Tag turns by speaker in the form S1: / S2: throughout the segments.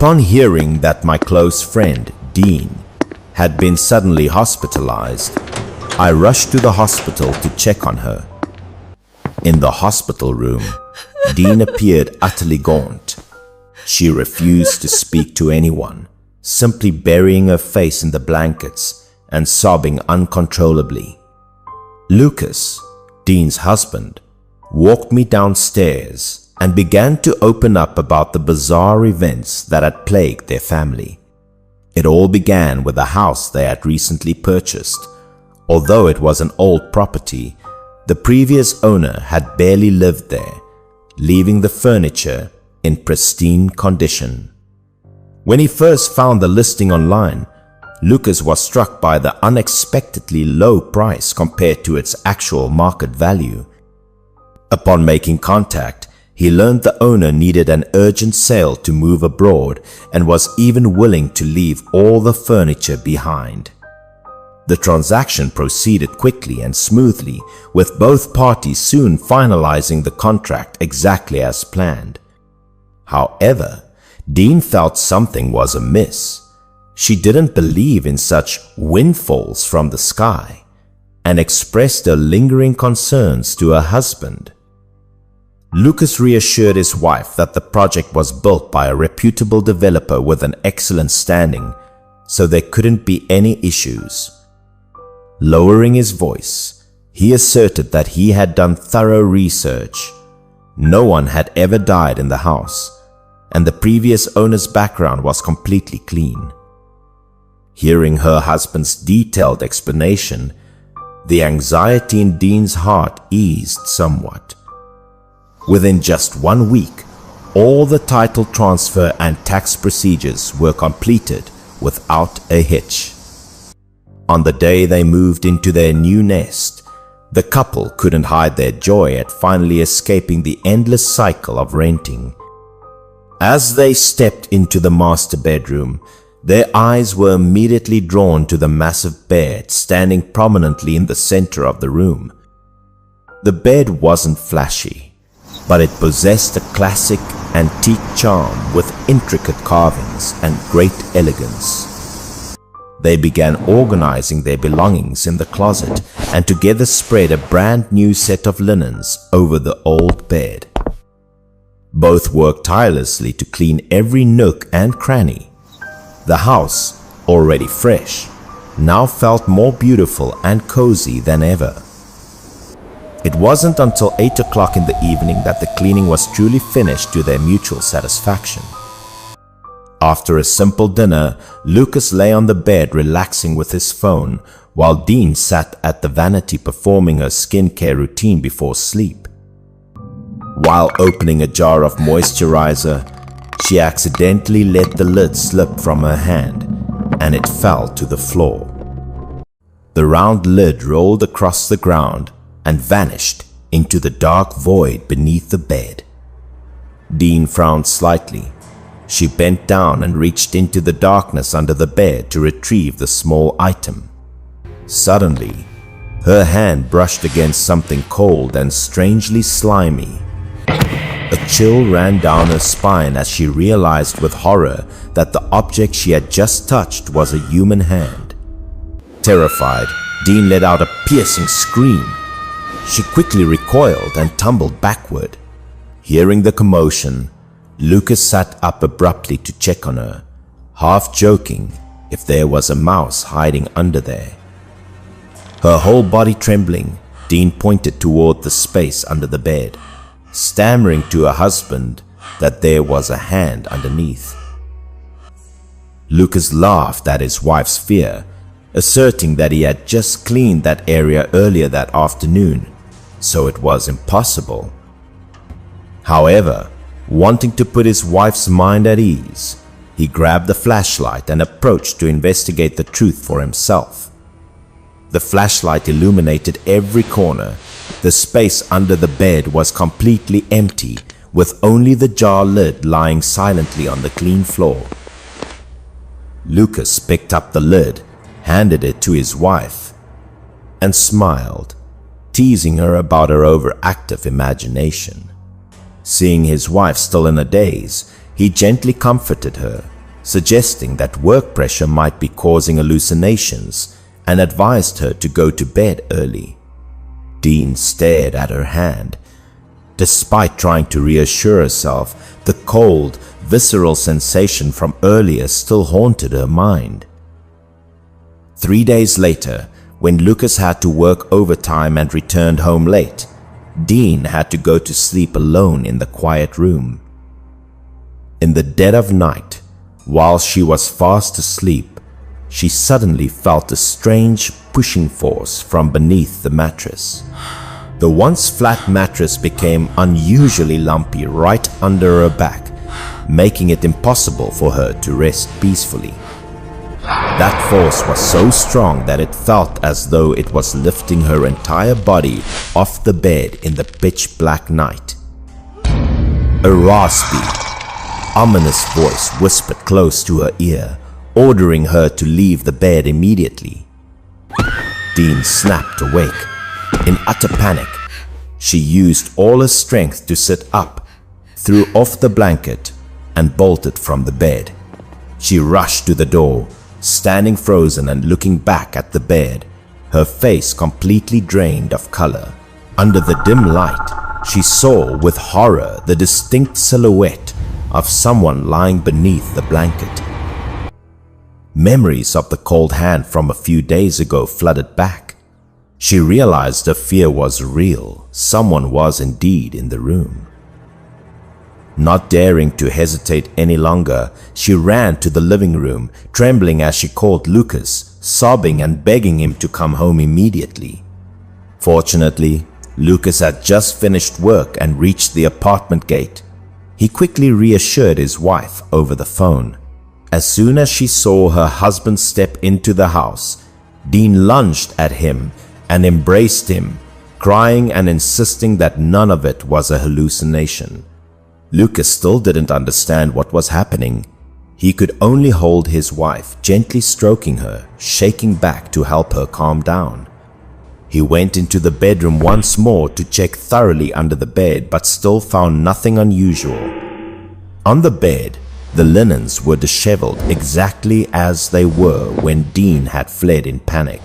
S1: Upon hearing that my close friend, Dean, had been suddenly hospitalized, I rushed to the hospital to check on her. In the hospital room, Dean appeared utterly gaunt. She refused to speak to anyone, simply burying her face in the blankets and sobbing uncontrollably. Lucas, Dean's husband, walked me downstairs and began to open up about the bizarre events that had plagued their family. It all began with a house they had recently purchased. Although it was an old property, the previous owner had barely lived there, leaving the furniture in pristine condition. When he first found the listing online, Lucas was struck by the unexpectedly low price compared to its actual market value. Upon making contact, he learned the owner needed an urgent sale to move abroad and was even willing to leave all the furniture behind. The transaction proceeded quickly and smoothly, with both parties soon finalizing the contract exactly as planned. However, Dean felt something was amiss. She didn't believe in such windfalls from the sky and expressed her lingering concerns to her husband. Lucas reassured his wife that the project was built by a reputable developer with an excellent standing, so there couldn't be any issues. Lowering his voice, he asserted that he had done thorough research. No one had ever died in the house, and the previous owner's background was completely clean. Hearing her husband's detailed explanation, the anxiety in Dean's heart eased somewhat. Within just 1 week, all the title transfer and tax procedures were completed without a hitch. On the day they moved into their new nest, the couple couldn't hide their joy at finally escaping the endless cycle of renting. As they stepped into the master bedroom, their eyes were immediately drawn to the massive bed standing prominently in the center of the room. The bed wasn't flashy, but it possessed a classic antique charm with intricate carvings and great elegance. They began organizing their belongings in the closet and together spread a brand new set of linens over the old bed. Both worked tirelessly to clean every nook and cranny. The house, already fresh, now felt more beautiful and cozy than ever. It wasn't until 8 o'clock in the evening that the cleaning was truly finished to their mutual satisfaction. After a simple dinner, Lucas lay on the bed relaxing with his phone, while Dean sat at the vanity performing her skincare routine before sleep. While opening a jar of moisturizer, she accidentally let the lid slip from her hand, and it fell to the floor. The round lid rolled across the ground and vanished into the dark void beneath the bed. Dean frowned slightly. She bent down and reached into the darkness under the bed to retrieve the small item. Suddenly, her hand brushed against something cold and strangely slimy. A chill ran down her spine as she realized with horror that the object she had just touched was a human hand. Terrified, Dean let out a piercing scream. She quickly recoiled and tumbled backward. Hearing the commotion, Lucas sat up abruptly to check on her, half joking if there was a mouse hiding under there. Her whole body trembling, Dean pointed toward the space under the bed, stammering to her husband that there was a hand underneath. Lucas laughed at his wife's fear, asserting that he had just cleaned that area earlier that afternoon, so it was impossible. However, wanting to put his wife's mind at ease, he grabbed the flashlight and approached to investigate the truth for himself. The flashlight illuminated every corner. The space under the bed was completely empty, with only the jar lid lying silently on the clean floor. Lucas picked up the lid, handed it to his wife, and smiled, teasing her about her overactive imagination. Seeing his wife still in a daze, He gently comforted her, suggesting that work pressure might be causing hallucinations, and advised her to go to bed early. Dean stared at her hand. Despite trying to reassure herself, the cold, visceral sensation from earlier still haunted her mind. 3 days later, when Lucas had to work overtime and returned home late, Dean had to go to sleep alone in the quiet room. In the dead of night, while she was fast asleep, she suddenly felt a strange pushing force from beneath the mattress. The once flat mattress became unusually lumpy right under her back, making it impossible for her to rest peacefully. That force was so strong that it felt as though it was lifting her entire body off the bed in the pitch black night. A raspy, ominous voice whispered close to her ear, ordering her to leave the bed immediately. Dean snapped awake. In utter panic, she used all her strength to sit up, threw off the blanket, and bolted from the bed. She rushed to the door, standing frozen and looking back at the bed, her face completely drained of color. Under the dim light, she saw with horror the distinct silhouette of someone lying beneath the blanket. Memories of the cold hand from a few days ago flooded back. She realized her fear was real. Someone was indeed in the room. Not daring to hesitate any longer, she ran to the living room, trembling as she called Lucas, sobbing and begging him to come home immediately. Fortunately, Lucas had just finished work and reached the apartment gate. He quickly reassured his wife over the phone. As soon as she saw her husband step into the house, Dean lunged at him and embraced him, crying and insisting that none of it was a hallucination. Lucas still didn't understand what was happening. He could only hold his wife, gently stroking her, shaking back to help her calm down. He went into the bedroom once more to check thoroughly under the bed, but still found nothing unusual. On the bed, the linens were disheveled exactly as they were when Dean had fled in panic.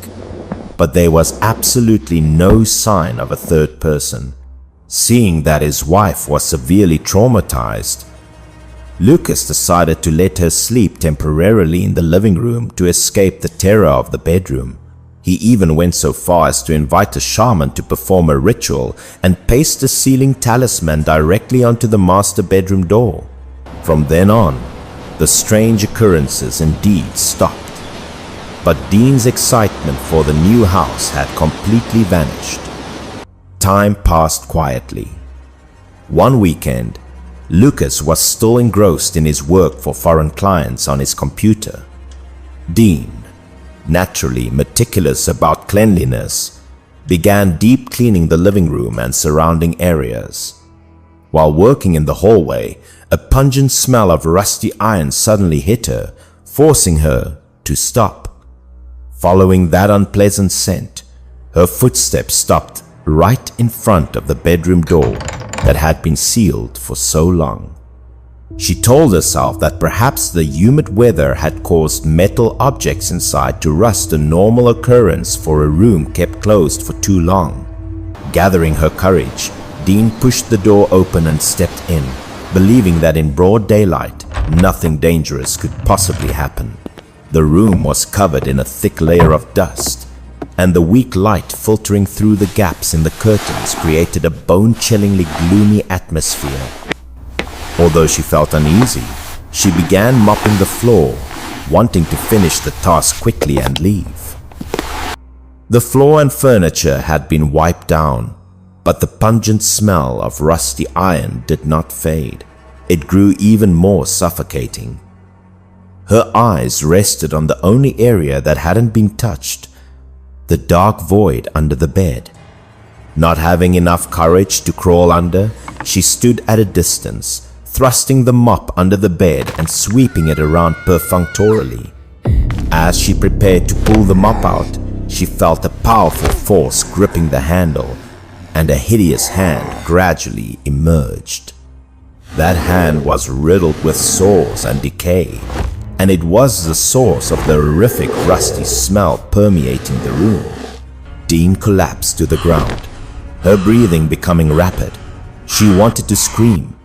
S1: But there was absolutely no sign of a third person. Seeing that his wife was severely traumatized, Lucas decided to let her sleep temporarily in the living room to escape the terror of the bedroom. He even went so far as to invite a shaman to perform a ritual and paste a sealing talisman directly onto the master bedroom door. From then on, the strange occurrences indeed stopped. But Dean's excitement for the new house had completely vanished. Time passed quietly. One weekend, Lucas was still engrossed in his work for foreign clients on his computer. Dean, naturally meticulous about cleanliness, began deep cleaning the living room and surrounding areas. While working in the hallway, a pungent smell of rusty iron suddenly hit her, forcing her to stop. Following that unpleasant scent, her footsteps stopped right in front of the bedroom door that had been sealed for so long. She told herself that perhaps the humid weather had caused metal objects inside to rust, a normal occurrence for a room kept closed for too long. Gathering her courage, Dean pushed the door open and stepped in, believing that in broad daylight, nothing dangerous could possibly happen. The room was covered in a thick layer of dust, and the weak light filtering through the gaps in the curtains created a bone-chillingly gloomy atmosphere. Although she felt uneasy, she began mopping the floor, wanting to finish the task quickly and leave. The floor and furniture had been wiped down, but the pungent smell of rusty iron did not fade. It grew even more suffocating. Her eyes rested on the only area that hadn't been touched, the dark void under the bed. Not having enough courage to crawl under, she stood at a distance, thrusting the mop under the bed and sweeping it around perfunctorily. As she prepared to pull the mop out, she felt a powerful force gripping the handle, and a hideous hand gradually emerged. That hand was riddled with sores and decay, and it was the source of the horrific rusty smell permeating the room. Dean collapsed to the ground, her breathing becoming rapid. She wanted to scream,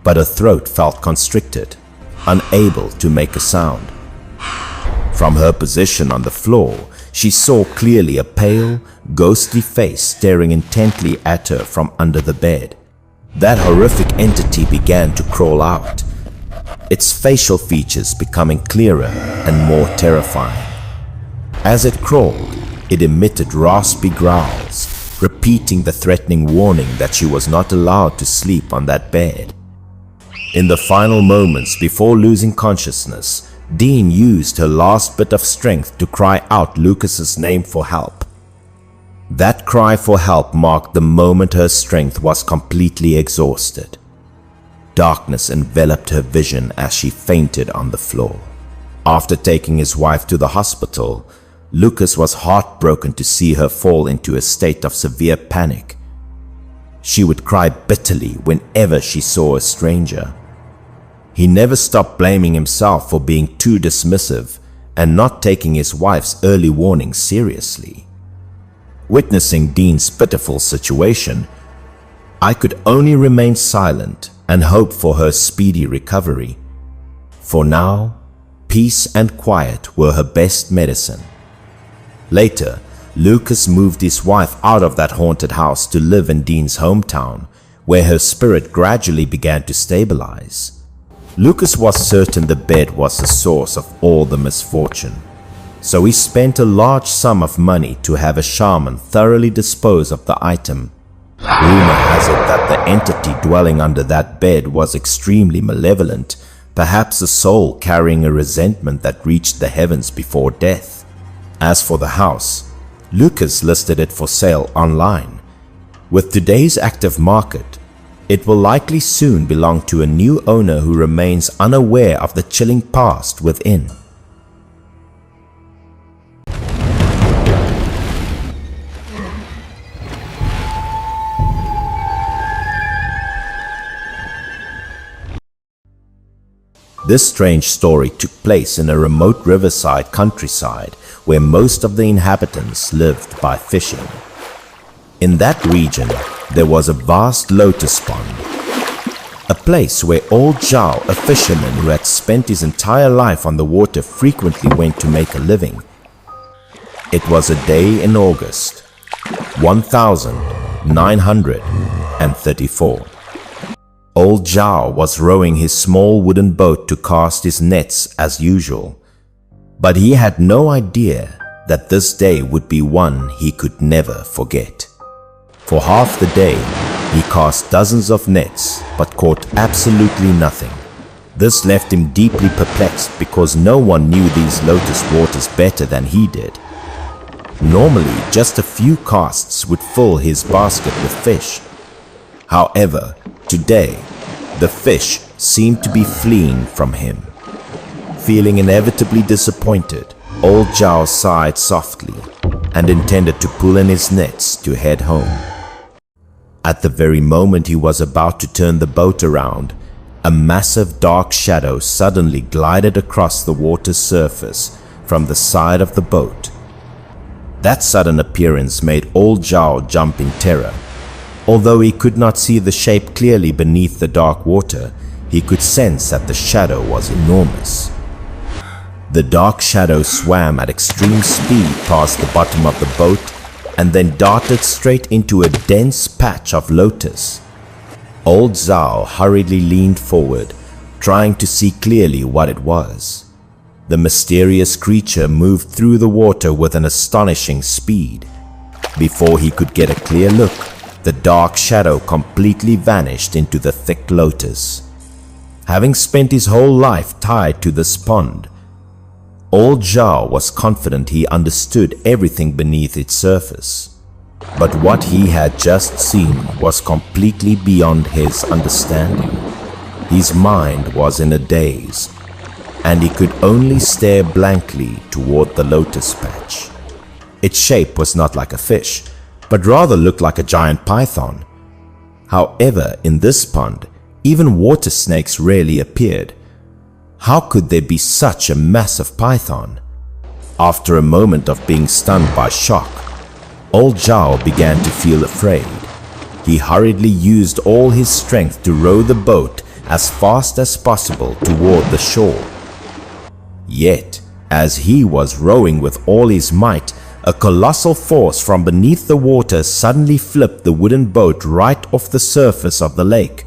S1: but her throat felt constricted, unable to make a sound. From her position on the floor, she saw clearly a pale, ghostly face staring intently at her from under the bed. That horrific entity began to crawl out, its facial features becoming clearer and more terrifying. As it crawled, it emitted raspy growls, repeating the threatening warning that she was not allowed to sleep on that bed. In the final moments before losing consciousness, Dean used her last bit of strength to cry out Lucas's name for help. That cry for help marked the moment her strength was completely exhausted. Darkness enveloped her vision as she fainted on the floor. After taking his wife to the hospital, Lucas was heartbroken to see her fall into a state of severe panic. She would cry bitterly whenever she saw a stranger. He never stopped blaming himself for being too dismissive and not taking his wife's early warning seriously. Witnessing Dean's pitiful situation, I could only remain silent and hope for her speedy recovery. For now, peace and quiet were her best medicine. Later, Lucas moved his wife out of that haunted house to live in Dean's hometown, where her spirit gradually began to stabilize. Lucas was certain the bed was the source of all the misfortune, so he spent a large sum of money to have a shaman thoroughly dispose of the item. Rumor has it that the entity dwelling under that bed was extremely malevolent, perhaps a soul carrying a resentment that reached the heavens before death. As for the house, Lucas listed it for sale online. With today's active market, it will likely soon belong to a new owner who remains unaware of the chilling past within. This strange story took place in a remote riverside countryside where most of the inhabitants lived by fishing. In that region, there was a vast lotus pond, a place where old Zhao, a fisherman who had spent his entire life on the water, frequently went to make a living. It was a day in August, 1934. Old Zhao was rowing his small wooden boat to cast his nets as usual, but he had no idea that this day would be one he could never forget. For half the day, he cast dozens of nets but caught absolutely nothing. This left him deeply perplexed because no one knew these lotus waters better than he did. Normally, just a few casts would fill his basket with fish. However, today, the fish seemed to be fleeing from him. Feeling inevitably disappointed, old Zhao sighed softly and intended to pull in his nets to head home. At the very moment he was about to turn the boat around, a massive dark shadow suddenly glided across the water's surface from the side of the boat. That sudden appearance made old Zhao jump in terror. Although he could not see the shape clearly beneath the dark water, he could sense that the shadow was enormous. The dark shadow swam at extreme speed past the bottom of the boat and then darted straight into a dense patch of lotus. Old Zhao hurriedly leaned forward, trying to see clearly what it was. The mysterious creature moved through the water with an astonishing speed. Before he could get a clear look, the dark shadow completely vanished into the thick lotus. Having spent his whole life tied to this pond, old Zhao was confident he understood everything beneath its surface. But what he had just seen was completely beyond his understanding. His mind was in a daze, and he could only stare blankly toward the lotus patch. Its shape was not like a fish, but rather looked like a giant python. However, in this pond, Even water snakes rarely appeared. How could there be such a massive python? After a moment of being stunned by shock, old Zhao began to feel afraid. He hurriedly used all his strength to row the boat as fast as possible toward the shore. Yet, as he was rowing with all his might, a colossal force from beneath the water suddenly flipped the wooden boat right off the surface of the lake.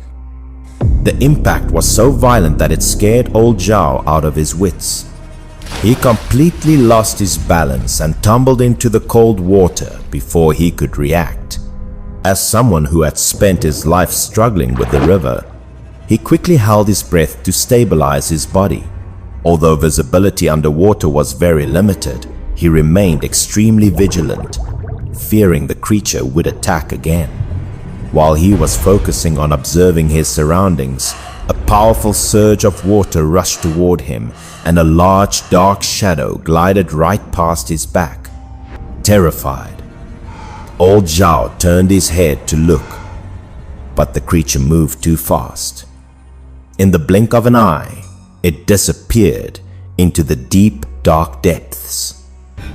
S1: The impact was so violent that it scared old Zhao out of his wits. He completely lost his balance and tumbled into the cold water before he could react. As someone who had spent his life struggling with the river, he quickly held his breath to stabilize his body. Although visibility underwater was very limited, he remained extremely vigilant, fearing the creature would attack again. While he was focusing on observing his surroundings, a powerful surge of water rushed toward him, and a large dark shadow glided right past his back. Terrified, old Zhao turned his head to look, but the creature moved too fast. In the blink of an eye, it disappeared into the deep, dark depths.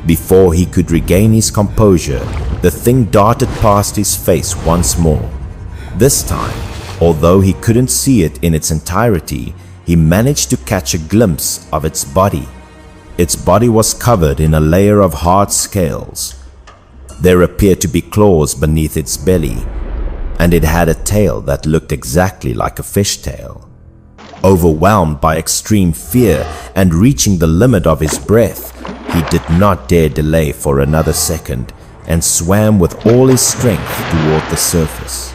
S1: Before he could regain his composure, the thing darted past his face once more. This time, although he couldn't see it in its entirety, he managed to catch a glimpse of its body. Its body was covered in a layer of hard scales. There appeared to be claws beneath its belly, and it had a tail that looked exactly like a fishtail. Overwhelmed by extreme fear and reaching the limit of his breath, he did not dare delay for another second and swam with all his strength toward the surface.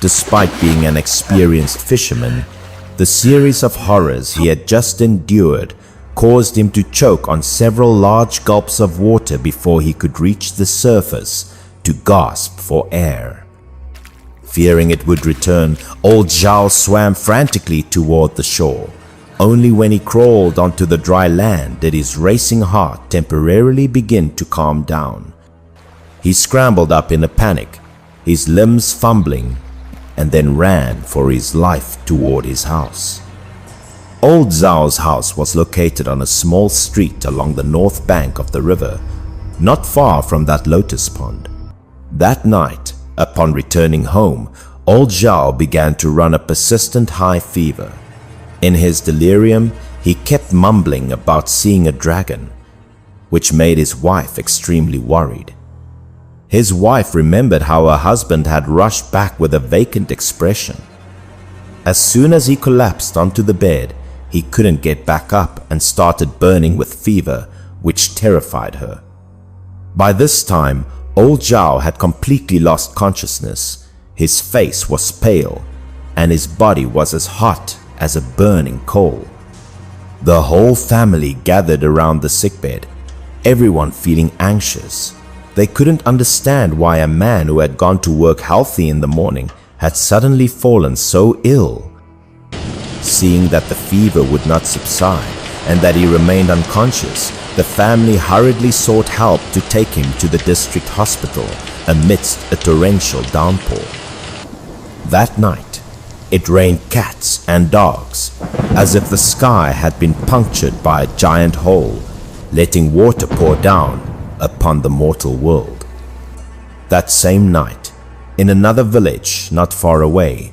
S1: Despite being an experienced fisherman, the series of horrors he had just endured caused him to choke on several large gulps of water before he could reach the surface to gasp for air. Fearing it would return, old Zhao swam frantically toward the shore. Only when he crawled onto the dry land did his racing heart temporarily begin to calm down. He scrambled up in a panic, his limbs fumbling, and then ran for his life toward his house. Old Zhao's house was located on a small street along the north bank of the river, not far from that lotus pond. That night, upon returning home, old Zhao began to run a persistent high fever. In his delirium, he kept mumbling about seeing a dragon, which made his wife extremely worried. His wife remembered how her husband had rushed back with a vacant expression. As soon as he collapsed onto the bed, he couldn't get back up and started burning with fever, which terrified her. By this time, old Zhao had completely lost consciousness. His face was pale, and his body was as hot as a burning coal. The whole family gathered around the sickbed, everyone feeling anxious. They couldn't understand why a man who had gone to work healthy in the morning had suddenly fallen so ill. Seeing that the fever would not subside and that he remained unconscious, the family hurriedly sought help to take him to the district hospital amidst a torrential downpour. That night, it rained cats and dogs, as if the sky had been punctured by a giant hole, letting water pour down upon the mortal world. That same night, in another village not far away,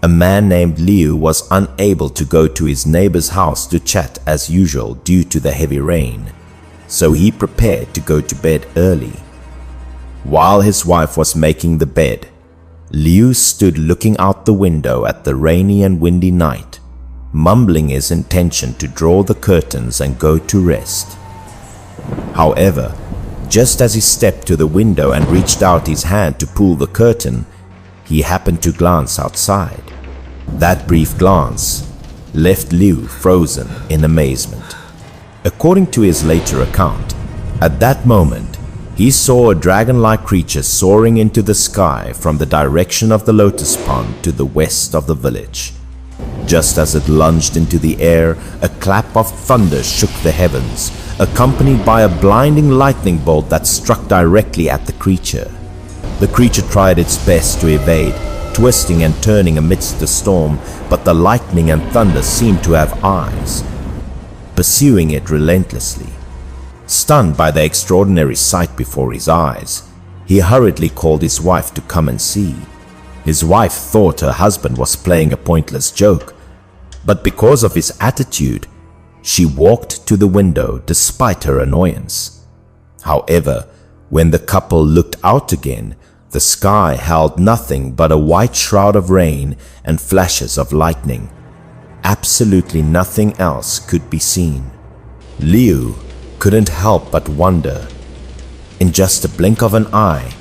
S1: a man named Liu was unable to go to his neighbor's house to chat as usual due to the heavy rain, so he prepared to go to bed early. While his wife was making the bed, Liu stood looking out the window at the rainy and windy night, mumbling his intention to draw the curtains and go to rest. However, just as he stepped to the window and reached out his hand to pull the curtain, he happened to glance outside. That brief glance left Liu frozen in amazement. According to his later account, at that moment, he saw a dragon-like creature soaring into the sky from the direction of the lotus pond to the west of the village. Just as it lunged into the air, a clap of thunder shook the heavens, accompanied by a blinding lightning bolt that struck directly at the creature. The creature tried its best to evade, twisting and turning amidst the storm, but the lightning and thunder seemed to have eyes, pursuing it relentlessly. Stunned by the extraordinary sight before his eyes, he hurriedly called his wife to come and see. His wife thought her husband was playing a pointless joke, but because of his attitude, she walked to the window despite her annoyance. However, when the couple looked out again, the sky held nothing but a white shroud of rain and flashes of lightning. Absolutely nothing else could be seen. Liu couldn't help but wonder. In just a blink of an eye,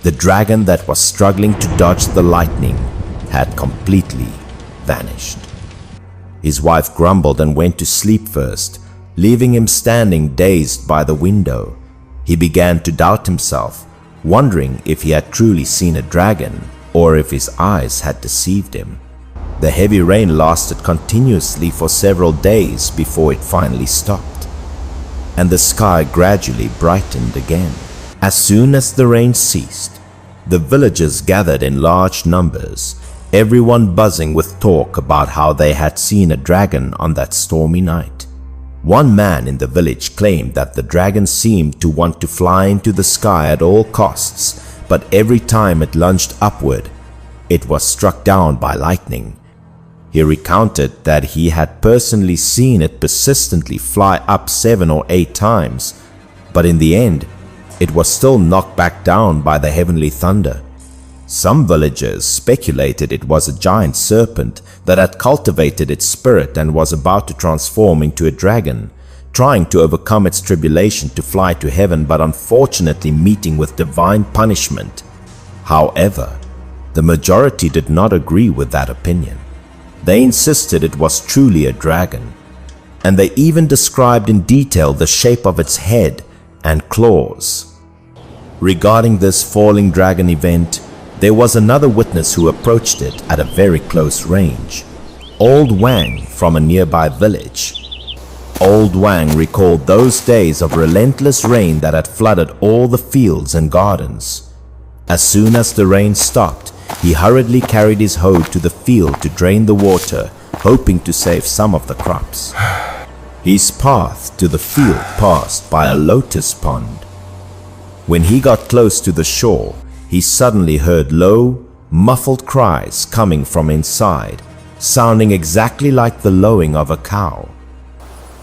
S1: the dragon that was struggling to dodge the lightning had completely vanished. His wife grumbled and went to sleep first, leaving him standing dazed by the window. He began to doubt himself, wondering if he had truly seen a dragon or if his eyes had deceived him. The heavy rain lasted continuously for several days before it finally stopped, and the sky gradually brightened again. As soon as the rain ceased, the villagers gathered in large numbers, everyone buzzing with talk about how they had seen a dragon on that stormy night. One man in the village claimed that the dragon seemed to want to fly into the sky at all costs, but every time it lunged upward, it was struck down by lightning. He recounted that he had personally seen it persistently fly up 7 or 8 times, but in the end, it was still knocked back down by the heavenly thunder. Some villagers speculated it was a giant serpent that had cultivated its spirit and was about to transform into a dragon, trying to overcome its tribulation to fly to heaven, but unfortunately meeting with divine punishment. However, the majority did not agree with that opinion. They insisted it was truly a dragon, and they even described in detail the shape of its head and claws. Regarding this falling dragon event, there was another witness who approached it at a very close range, Old Wang from a nearby village. Old Wang recalled those days of relentless rain that had flooded all the fields and gardens. As soon as the rain stopped, he hurriedly carried his hoe to the field to drain the water, hoping to save some of the crops. His path to the field passed by a lotus pond. When he got close to the shore, he suddenly heard low, muffled cries coming from inside, sounding exactly like the lowing of a cow.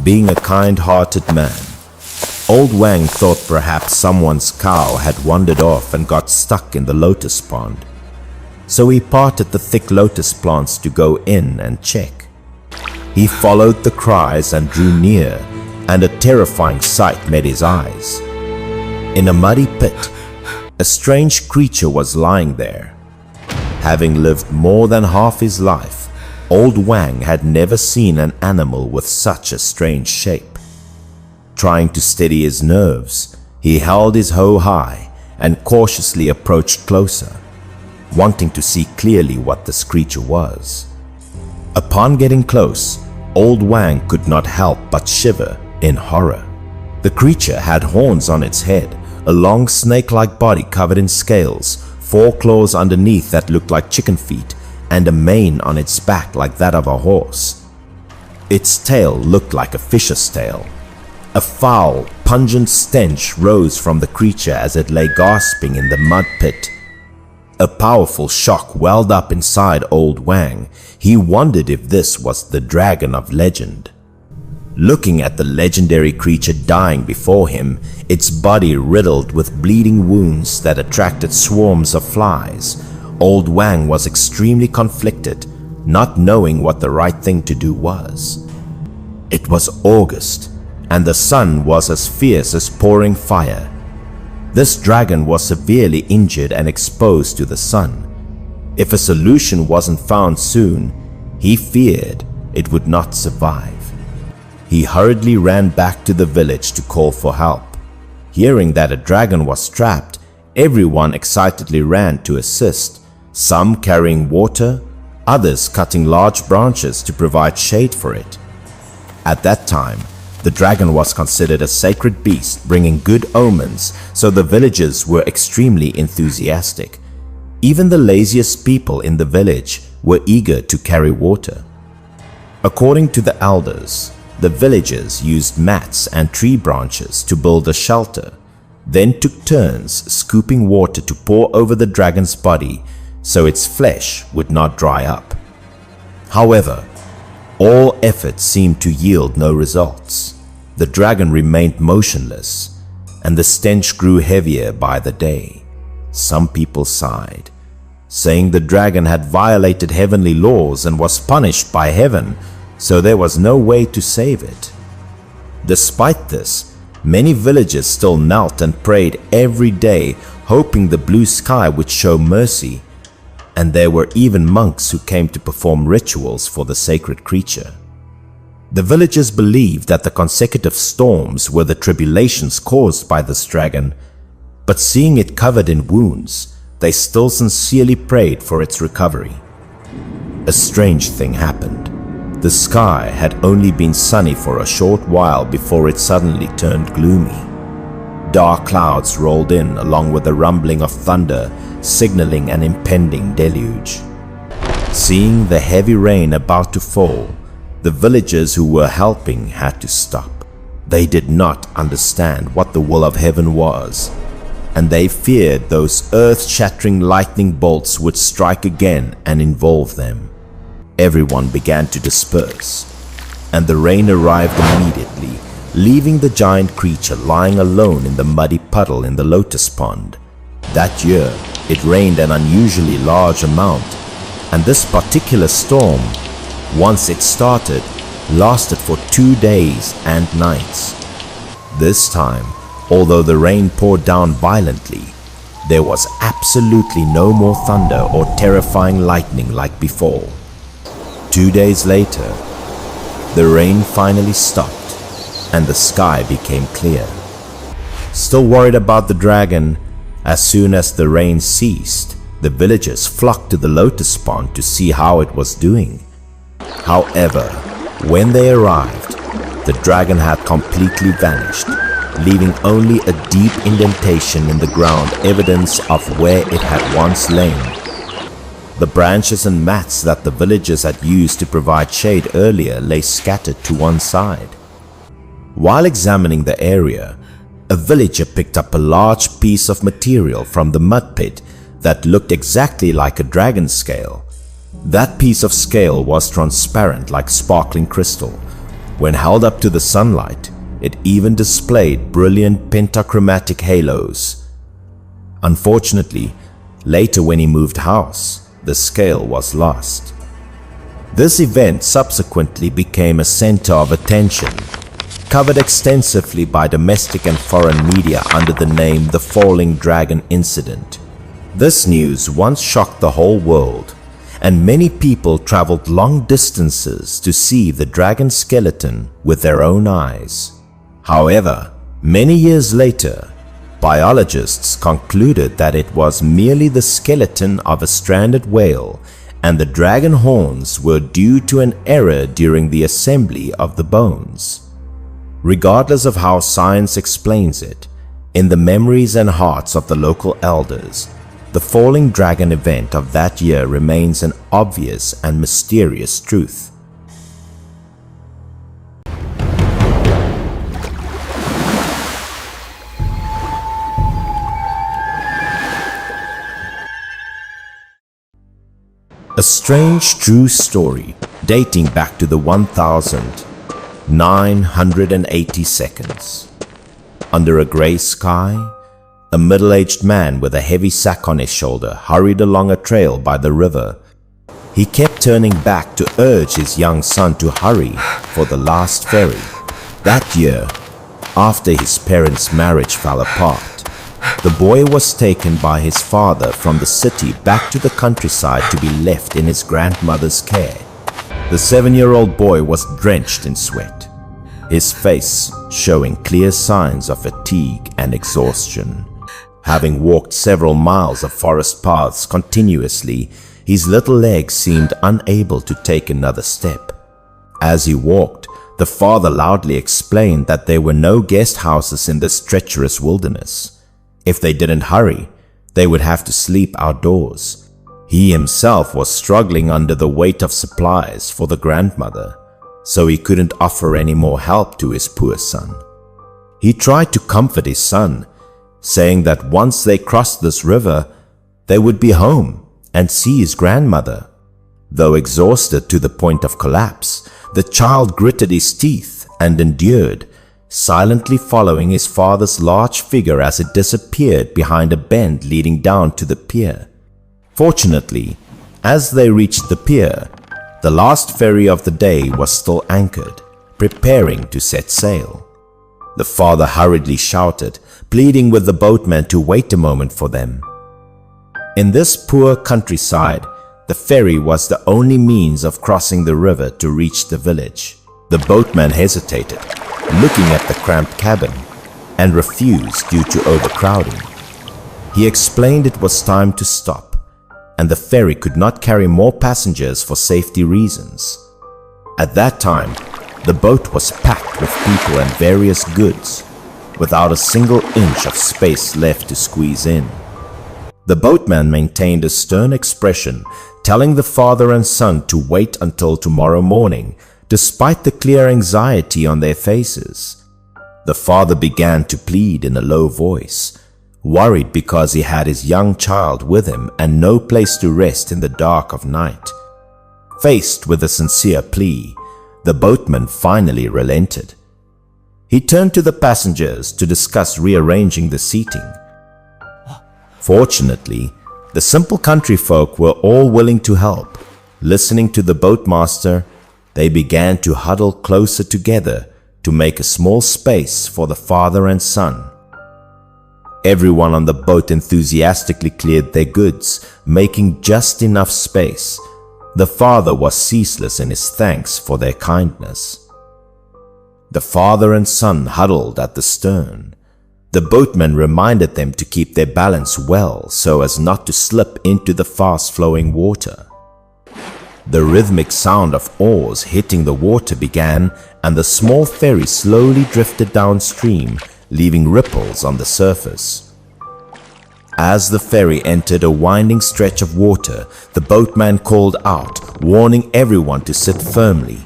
S1: Being a kind-hearted man, Old Wang thought perhaps someone's cow had wandered off and got stuck in the lotus pond. So he parted the thick lotus plants to go in and check. He followed the cries and drew near, and a terrifying sight met his eyes. In a muddy pit, a strange creature was lying there. Having lived more than half his life, Old Wang had never seen an animal with such a strange shape. Trying to steady his nerves, he held his hoe high and cautiously approached closer, wanting to see clearly what this creature was. Upon getting close, Old Wang could not help but shiver in horror. The creature had horns on its head, a long snake-like body covered in scales, 4 claws underneath that looked like chicken feet, and a mane on its back like that of a horse. Its tail looked like a fish's tail. A foul, pungent stench rose from the creature as it lay gasping in the mud pit. A powerful shock welled up inside Old Wang. He wondered if this was the dragon of legend. Looking at the legendary creature dying before him, its body riddled with bleeding wounds that attracted swarms of flies, Old Wang was extremely conflicted, not knowing what the right thing to do was. It was August, and the sun was as fierce as pouring fire. This dragon was severely injured and exposed to the sun. If a solution wasn't found soon, he feared it would not survive. He hurriedly ran back to the village to call for help. Hearing that a dragon was trapped, everyone excitedly ran to assist, some carrying water, others cutting large branches to provide shade for it. At that time, the dragon was considered a sacred beast bringing good omens, so the villagers were extremely enthusiastic. Even the laziest people in the village were eager to carry water. According to the elders, the villagers used mats and tree branches to build a shelter, then took turns scooping water to pour over the dragon's body so its flesh would not dry up. However, all efforts seemed to yield no results. The dragon remained motionless, and the stench grew heavier by the day. Some people sighed, saying the dragon had violated heavenly laws and was punished by heaven, so there was no way to save it. Despite this, many villagers still knelt and prayed every day, hoping the blue sky would show mercy, and there were even monks who came to perform rituals for the sacred creature. The villagers believed that the consecutive storms were the tribulations caused by this dragon, but seeing it covered in wounds, they still sincerely prayed for its recovery. A strange thing happened. The sky had only been sunny for a short while before it suddenly turned gloomy. Dark clouds rolled in along with the rumbling of thunder, signaling an impending deluge. Seeing the heavy rain about to fall, the villagers who were helping had to stop. They did not understand what the will of heaven was, and they feared those earth-shattering lightning bolts would strike again and involve them. Everyone began to disperse, and the rain arrived immediately, leaving the giant creature lying alone in the muddy puddle in the lotus pond. That year, it rained an unusually large amount, and this particular storm, once it started, lasted for 2 days and nights. This time, although the rain poured down violently, there was absolutely no more thunder or terrifying lightning like before. 2 days later, the rain finally stopped and the sky became clear. Still worried about the dragon, as soon as the rain ceased, the villagers flocked to the lotus pond to see how it was doing. However, when they arrived, the dragon had completely vanished, leaving only a deep indentation in the ground, evidence of where it had once lain. The branches and mats that the villagers had used to provide shade earlier lay scattered to one side. While examining the area, a villager picked up a large piece of material from the mud pit that looked exactly like a dragon scale. That piece of scale was transparent like sparkling crystal. When held up to the sunlight, it even displayed brilliant pentachromatic halos. Unfortunately, later when he moved house, the scale was lost. This event subsequently became a center of attention, covered extensively by domestic and foreign media under the name the Falling Dragon Incident. This news once shocked the whole world, and many people traveled long distances to see the dragon skeleton with their own eyes. However, many years later, biologists concluded that it was merely the skeleton of a stranded whale, and the dragon horns were due to an error during the assembly of the bones. Regardless of how science explains it, in the memories and hearts of the local elders, the falling dragon event of that year remains an obvious and mysterious truth. A strange true story dating back to the 1980 seconds. Under a grey sky, a middle-aged man with a heavy sack on his shoulder hurried along a trail by the river. He kept turning back to urge his young son to hurry for the last ferry. That year, after his parents' marriage fell apart, the boy was taken by his father from the city back to the countryside to be left in his grandmother's care. The 7-year-old boy was drenched in sweat, his face showing clear signs of fatigue and exhaustion. Having walked several miles of forest paths continuously, his little legs seemed unable to take another step. As he walked, the father loudly explained that there were no guest houses in this treacherous wilderness. If they didn't hurry, They would have to sleep outdoors. He himself was struggling under the weight of supplies for the grandmother, so he couldn't offer any more help to his poor son. He tried to comfort his son, saying that once they crossed this river, they would be home and see his grandmother. Though exhausted to the point of collapse, the child gritted his teeth and endured, silently following his father's large figure as it disappeared behind a bend leading down to the pier. Fortunately, as they reached the pier, the last ferry of the day was still anchored, preparing to set sail. The father hurriedly shouted, pleading with the boatman to wait a moment for them. In this poor countryside, the ferry was the only means of crossing the river to reach the village. The boatman hesitated, looking at the cramped cabin, and refused due to overcrowding. He explained it was time to stop, and the ferry could not carry more passengers for safety reasons. At that time, the boat was packed with people and various goods, without a single inch of space left to squeeze in. The boatman maintained a stern expression, telling the father and son to wait until tomorrow morning, despite the clear anxiety on their faces. The father began to plead in a low voice, worried because he had his young child with him and no place to rest in the dark of night. Faced with a sincere plea, the boatman finally relented. He turned to the passengers to discuss rearranging the seating. Fortunately, the simple country folk were all willing to help. Listening to the boatmaster, they began to huddle closer together to make a small space for the father and son. Everyone on the boat enthusiastically cleared their goods, making just enough space. The father was ceaseless in his thanks for their kindness. The father and son huddled at the stern. The boatman reminded them to keep their balance well so as not to slip into the fast-flowing water. The rhythmic sound of oars hitting the water began, and the small ferry slowly drifted downstream, leaving ripples on the surface. As the ferry entered a winding stretch of water, the boatman called out, warning everyone to sit firmly.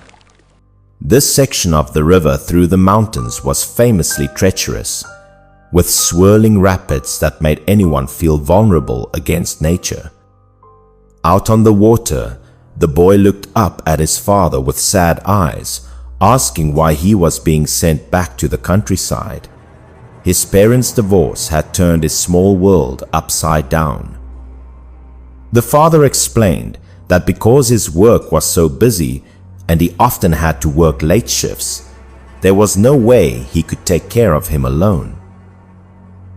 S1: This section of the river through the mountains was famously treacherous, with swirling rapids that made anyone feel vulnerable against nature. Out on the water, the boy looked up at his father with sad eyes, asking why he was being sent back to the countryside. His parents' divorce had turned his small world upside down. The father explained that because his work was so busy and he often had to work late shifts, there was no way he could take care of him alone.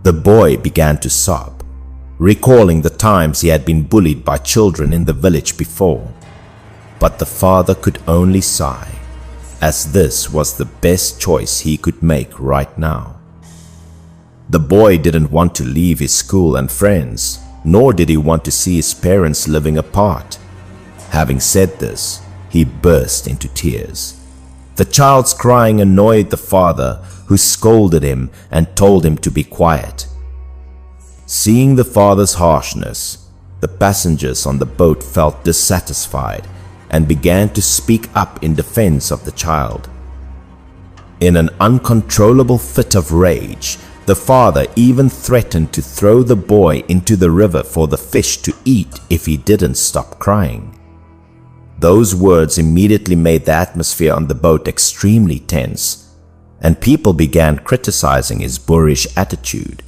S1: The boy began to sob, recalling the times he had been bullied by children in the village before. But the father could only sigh, as this was the best choice he could make right now. The boy didn't want to leave his school and friends, nor did he want to see his parents living apart. Having said this, he burst into tears. The child's crying annoyed the father, who scolded him and told him to be quiet. Seeing the father's harshness, the passengers on the boat felt dissatisfied and began to speak up in defense of the child. In an uncontrollable fit of rage, the father even threatened to throw the boy into the river for the fish to eat if he didn't stop crying. Those words immediately made the atmosphere on the boat extremely tense, and people began criticizing his boorish attitude.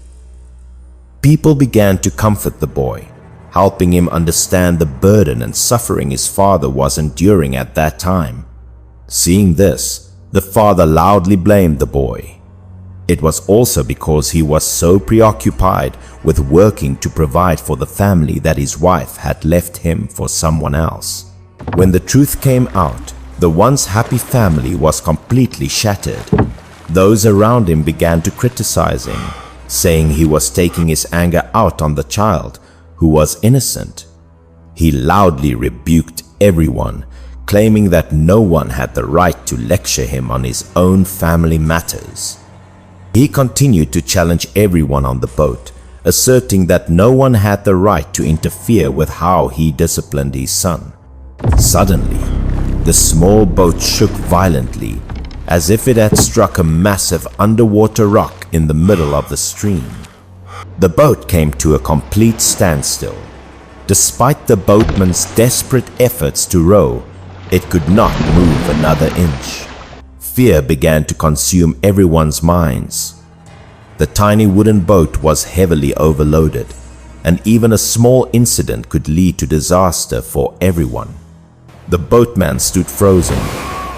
S1: People began to comfort the boy, helping him understand the burden and suffering his father was enduring at that time. Seeing this, the father loudly blamed the boy. It was also because he was so preoccupied with working to provide for the family that his wife had left him for someone else. When the truth came out, the once happy family was completely shattered. Those around him began to criticize him, saying he was taking his anger out on the child, who was innocent. He loudly rebuked everyone, claiming that no one had the right to lecture him on his own family matters. He continued to challenge everyone on the boat, asserting that no one had the right to interfere with how he disciplined his son. Suddenly, the small boat shook violently, as if it had struck a massive underwater rock in the middle of the stream. The boat came to a complete standstill. Despite the boatman's desperate efforts to row, it could not move another inch. Fear began to consume everyone's minds. The tiny wooden boat was heavily overloaded, and even a small incident could lead to disaster for everyone. The boatman stood frozen,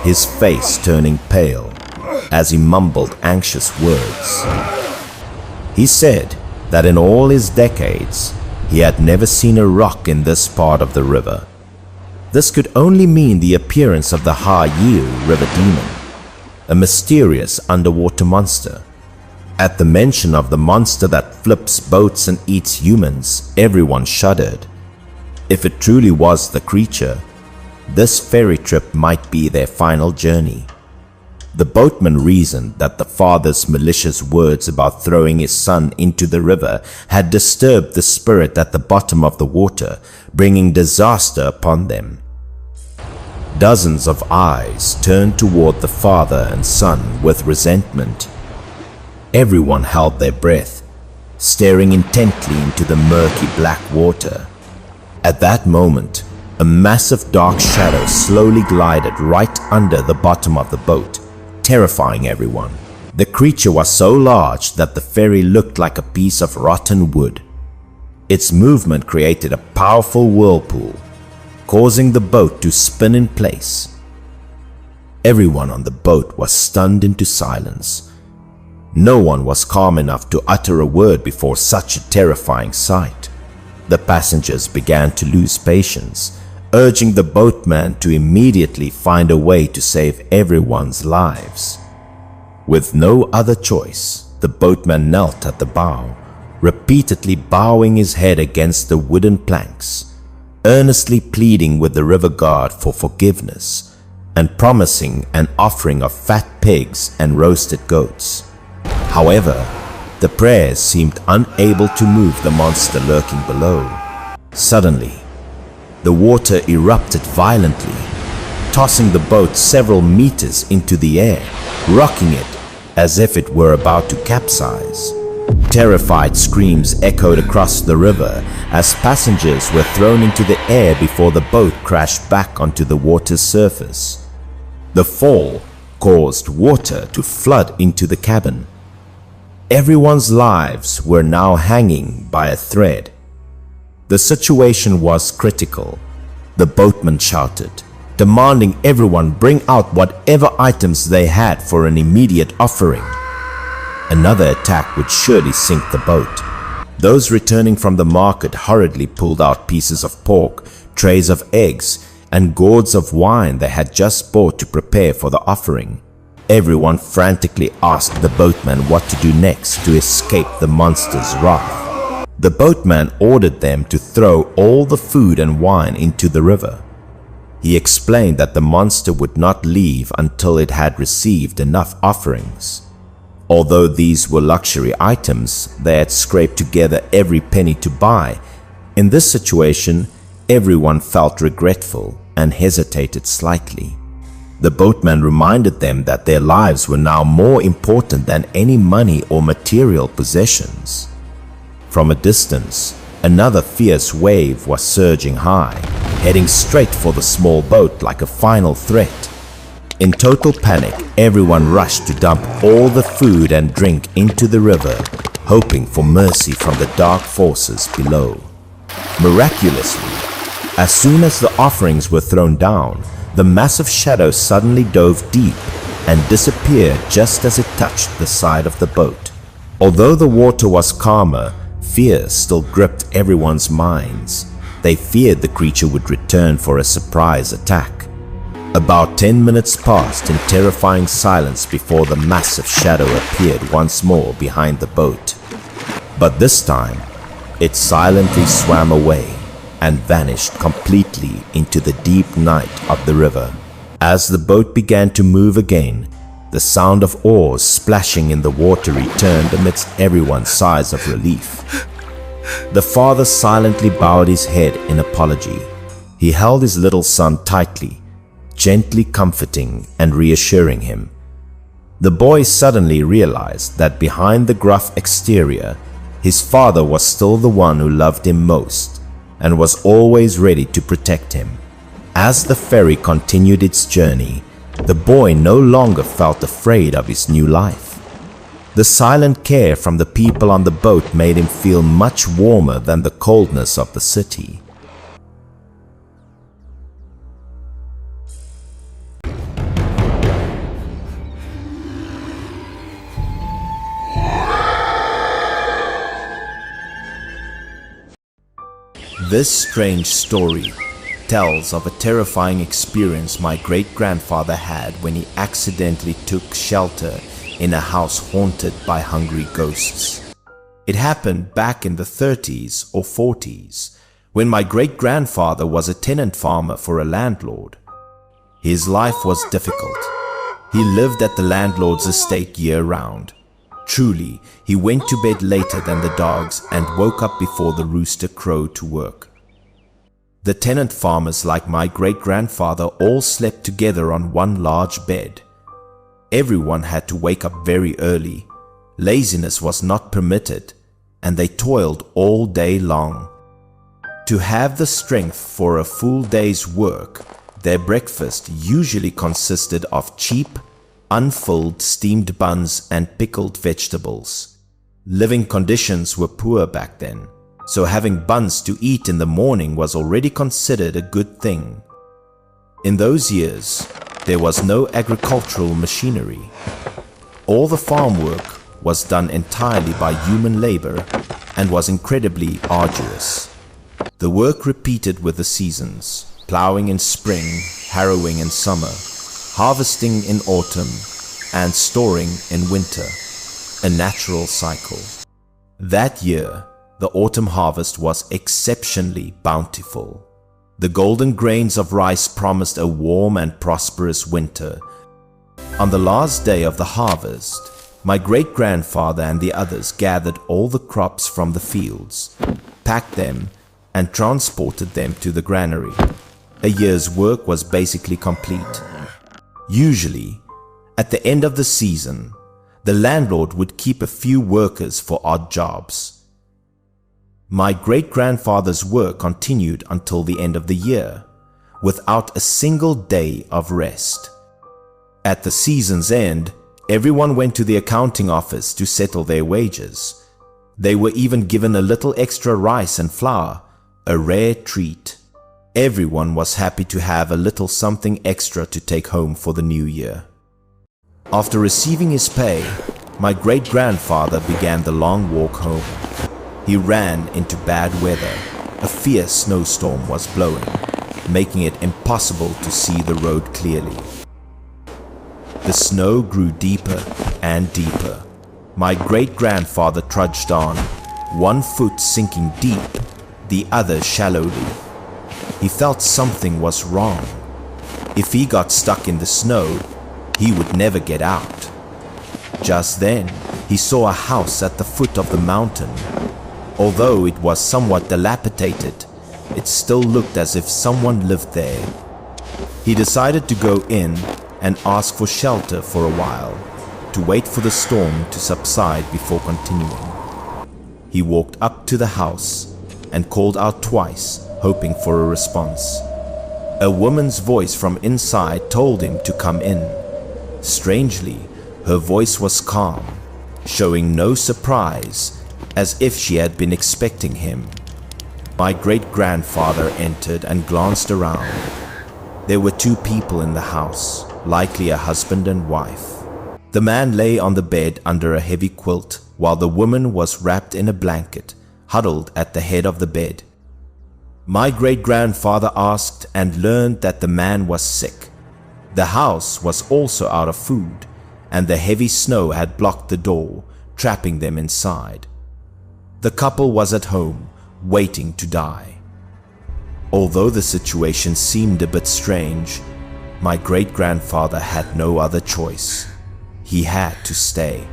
S1: his face turning pale, as he mumbled anxious words. He said that in all his decades, he had never seen a rock in this part of the river. This could only mean the appearance of the High-Yield River Demon, a mysterious underwater monster. At the mention of the monster that flips boats and eats humans, everyone shuddered. If it truly was the creature, this ferry trip might be their final journey. The boatman reasoned that the father's malicious words about throwing his son into the river had disturbed the spirit at the bottom of the water, bringing disaster upon them. Dozens of eyes turned toward the father and son with resentment. Everyone held their breath, staring intently into the murky black water. At that moment, a massive dark shadow slowly glided right under the bottom of the boat, terrifying everyone. The creature was so large that the ferry looked like a piece of rotten wood. Its movement created a powerful whirlpool, causing the boat to spin in place. Everyone on the boat was stunned into silence. No one was calm enough to utter a word before such a terrifying sight. The passengers began to lose patience, urging the boatman to immediately find a way to save everyone's lives. With no other choice, the boatman knelt at the bow, repeatedly bowing his head against the wooden planks, earnestly pleading with the river god for forgiveness and promising an offering of fat pigs and roasted goats. However, the prayers seemed unable to move the monster lurking below. Suddenly, the water erupted violently, tossing the boat several meters into the air, rocking it as if it were about to capsize. Terrified screams echoed across the river as passengers were thrown into the air before the boat crashed back onto the water's surface. The fall caused water to flood into the cabin. Everyone's lives were now hanging by a thread. The situation was critical. The boatman shouted, demanding everyone bring out whatever items they had for an immediate offering. Another attack would surely sink the boat. Those returning from the market hurriedly pulled out pieces of pork, trays of eggs, and gourds of wine they had just bought to prepare for the offering. Everyone frantically asked the boatman what to do next to escape the monster's wrath. The boatman ordered them to throw all the food and wine into the river. He explained that the monster would not leave until it had received enough offerings. Although these were luxury items they had scraped together every penny to buy, in this situation everyone felt regretful and hesitated slightly. The boatman reminded them that their lives were now more important than any money or material possessions. From a distance, another fierce wave was surging high, heading straight for the small boat like a final threat. In total panic, everyone rushed to dump all the food and drink into the river, hoping for mercy from the dark forces below. Miraculously, as soon as the offerings were thrown down, the massive shadow suddenly dove deep and disappeared just as it touched the side of the boat. Although the water was calmer, fear still gripped everyone's minds. They feared the creature would return for a surprise attack. About 10 minutes passed in terrifying silence before the massive shadow appeared once more behind the boat. But this time, it silently swam away and vanished completely into the deep night of the river. As the boat began to move again, the sound of oars splashing in the water returned amidst everyone's sighs of relief. The father silently bowed his head in apology. He held his little son tightly, gently comforting and reassuring him. The boy suddenly realized that behind the gruff exterior, his father was still the one who loved him most and was always ready to protect him. As the ferry continued its journey, the boy no longer felt afraid of his new life. The silent care from the people on the boat made him feel much warmer than the coldness of the city. This strange story tells of a terrifying experience my great-grandfather had when he accidentally took shelter in a house haunted by hungry ghosts. It happened back in the 30s or 40s, when my great-grandfather was a tenant farmer for a landlord. His life was difficult. He lived at the landlord's estate year-round. Truly, he went to bed later than the dogs and woke up before the rooster crowed to work. The tenant farmers, like my great-grandfather, all slept together on one large bed. Everyone had to wake up very early. Laziness was not permitted, and they toiled all day long. To have the strength for a full day's work, their breakfast usually consisted of cheap, unfilled steamed buns and pickled vegetables. Living conditions were poor back then, so having buns to eat in the morning was already considered a good thing. In those years, there was no agricultural machinery. All the farm work was done entirely by human labor and was incredibly arduous. The work repeated with the seasons, plowing in spring, harrowing in summer, harvesting in autumn, and storing in winter, a natural cycle. That year, the autumn harvest was exceptionally bountiful. The golden grains of rice promised a warm and prosperous winter. On the last day of the harvest, my great-grandfather and the others gathered all the crops from the fields, packed them, and transported them to the granary. A year's work was basically complete. Usually, at the end of the season, the landlord would keep a few workers for odd jobs. My great-grandfather's work continued until the end of the year, without a single day of rest. At the season's end, everyone went to the accounting office to settle their wages. They were even given a little extra rice and flour, a rare treat. Everyone was happy to have a little something extra to take home for the new year. After receiving his pay, my great-grandfather began the long walk home. He ran into bad weather. A fierce snowstorm was blowing, making it impossible to see the road clearly. The snow grew deeper and deeper. My great-grandfather trudged on, one foot sinking deep, the other shallowly. He felt something was wrong. If he got stuck in the snow, he would never get out. Just then, he saw a house at the foot of the mountain. Although it was somewhat dilapidated, it still looked as if someone lived there. He decided to go in and ask for shelter for a while, to wait for the storm to subside before continuing. He walked up to the house and called out twice, hoping for a response. A woman's voice from inside told him to come in. Strangely, her voice was calm, showing no surprise, as if she had been expecting him. My great-grandfather entered and glanced around. There were two people in the house, likely a husband and wife. The man lay on the bed under a heavy quilt, while the woman was wrapped in a blanket, huddled at the head of the bed. My great-grandfather asked and learned that the man was sick. The house was also out of food, and the heavy snow had blocked the door, trapping them inside. The couple was at home, waiting to die. Although the situation seemed a bit strange, my great-grandfather had no other choice. He had to stay,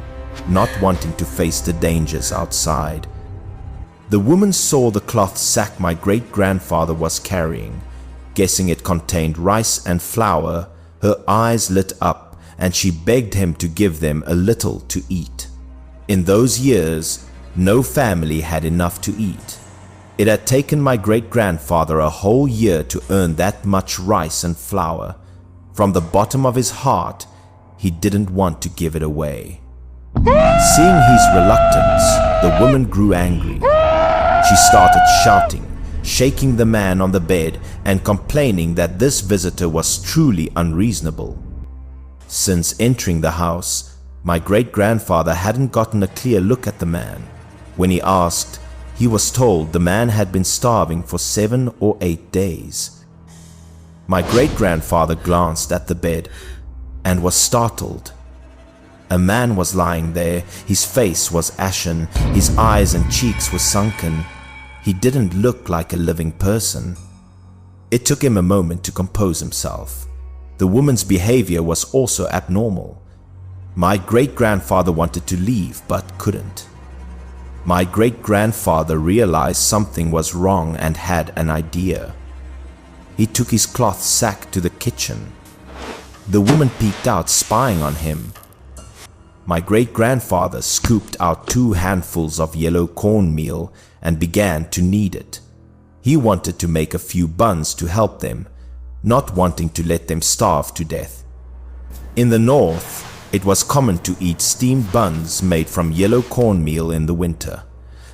S1: not wanting to face the dangers outside. The woman saw the cloth sack my great-grandfather was carrying. Guessing it contained rice and flour, her eyes lit up and she begged him to give them a little to eat. In those years, no family had enough to eat. It had taken my great-grandfather a whole year to earn that much rice and flour. From the bottom of his heart, he didn't want to give it away. Seeing his reluctance, the woman grew angry. She started shouting, shaking the man on the bed and complaining that this visitor was truly unreasonable. Since entering the house, my great-grandfather hadn't gotten a clear look at the man. When he asked, he was told the man had been starving for 7 or 8 days. My great-grandfather glanced at the bed and was startled. A man was lying there. His face was ashen, his eyes and cheeks were sunken. He didn't look like a living person. It took him a moment to compose himself. The woman's behavior was also abnormal. My great-grandfather wanted to leave but couldn't. My great-grandfather realized something was wrong and had an idea. He took his cloth sack to the kitchen. The woman peeked out, spying on him. My great-grandfather scooped out 2 handfuls of yellow cornmeal and began to knead it. He wanted to make a few buns to help them, not wanting to let them starve to death. In the north, it was common to eat steamed buns made from yellow cornmeal in the winter.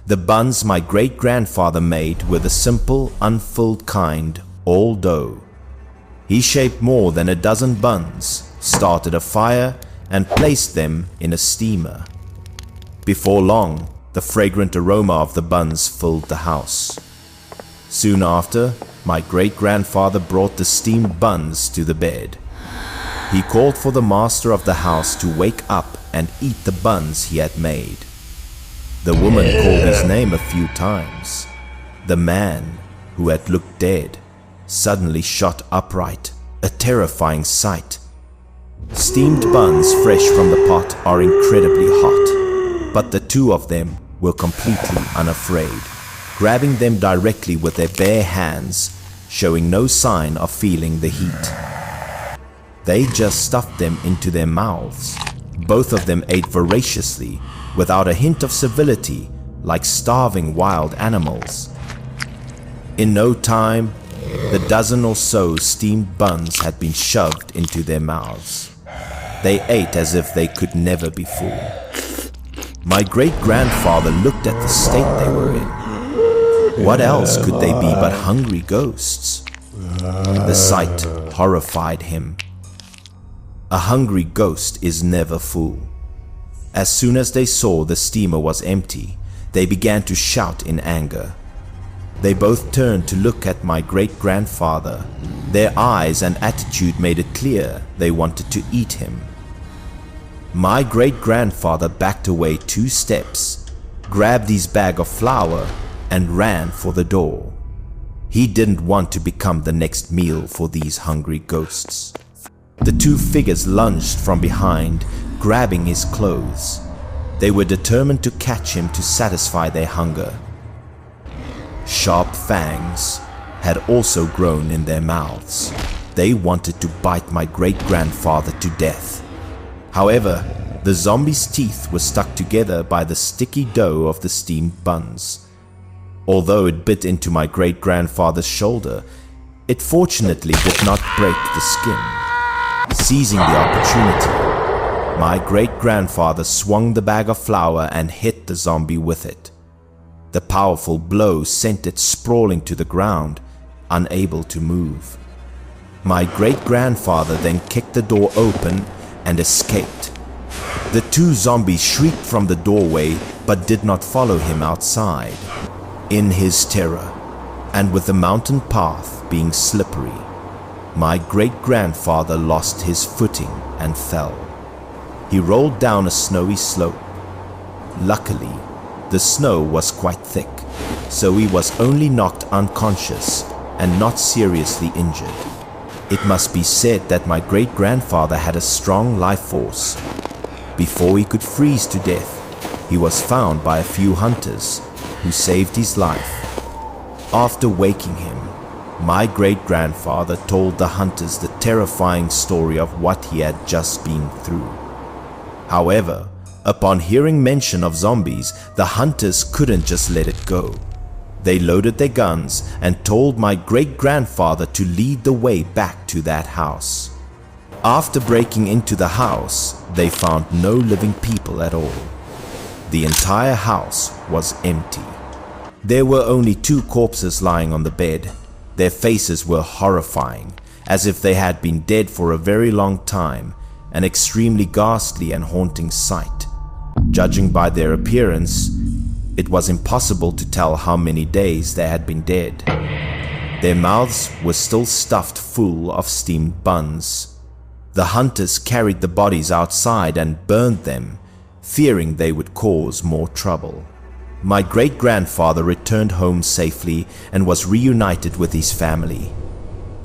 S1: The buns my great-grandfather made were the simple, unfilled kind, all dough. He shaped more than a dozen buns, started a fire, and placed them in a steamer. Before long, the fragrant aroma of the buns filled the house. Soon after, my great-grandfather brought the steamed buns to the bed. He called for the master of the house to wake up and eat the buns he had made. The woman called his name a few times. The man, who had looked dead, suddenly shot upright, a terrifying sight. Steamed buns fresh from the pot are incredibly hot, but the 2 of them were completely unafraid, grabbing them directly with their bare hands, showing no sign of feeling the heat. They just stuffed them into their mouths. Both of them ate voraciously, without a hint of civility, like starving wild animals. In no time, the dozen or so steamed buns had been shoved into their mouths. They ate as if they could never be full. My great-grandfather looked at the state they were in. What else could they be but hungry ghosts? The sight horrified him. A hungry ghost is never full. As soon as they saw the steamer was empty, they began to shout in anger. They both turned to look at my great-grandfather. Their eyes and attitude made it clear they wanted to eat him. My great-grandfather backed away 2 steps, grabbed his bag of flour, and ran for the door. He didn't want to become the next meal for these hungry ghosts. The 2 figures lunged from behind, grabbing his clothes. They were determined to catch him to satisfy their hunger. Sharp fangs had also grown in their mouths. They wanted to bite my great-grandfather to death. However, the zombie's teeth were stuck together by the sticky dough of the steamed buns. Although it bit into my great-grandfather's shoulder, it fortunately did not break the skin. Seizing the opportunity, my great-grandfather swung the bag of flour and hit the zombie with it. The powerful blow sent it sprawling to the ground, unable to move. My great-grandfather then kicked the door open and escaped. The 2 zombies shrieked from the doorway but did not follow him outside. In his terror, and with the mountain path being slippery, my great-grandfather lost his footing and fell. He rolled down a snowy slope. Luckily, the snow was quite thick, so he was only knocked unconscious and not seriously injured. It must be said that my great-grandfather had a strong life force. Before he could freeze to death, he was found by a few hunters who saved his life. After waking him, my great-grandfather told the hunters the terrifying story of what he had just been through. However, upon hearing mention of zombies, the hunters couldn't just let it go. They loaded their guns and told my great-grandfather to lead the way back to that house. After breaking into the house, they found no living people at all. The entire house was empty. There were only 2 corpses lying on the bed. Their faces were horrifying, as if they had been dead for a very long time, an extremely ghastly and haunting sight. Judging by their appearance, it was impossible to tell how many days they had been dead. Their mouths were still stuffed full of steamed buns. The hunters carried the bodies outside and burned them, fearing they would cause more trouble. My great-grandfather returned home safely and was reunited with his family.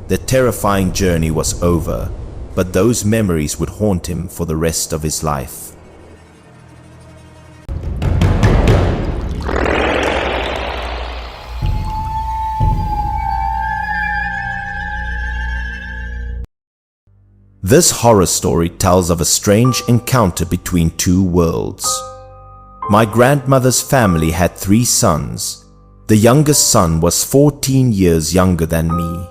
S1: The terrifying journey was over, but those memories would haunt him for the rest of his life. This horror story tells of a strange encounter between 2 worlds. My grandmother's family had 3 sons. The youngest son was 14 years younger than me,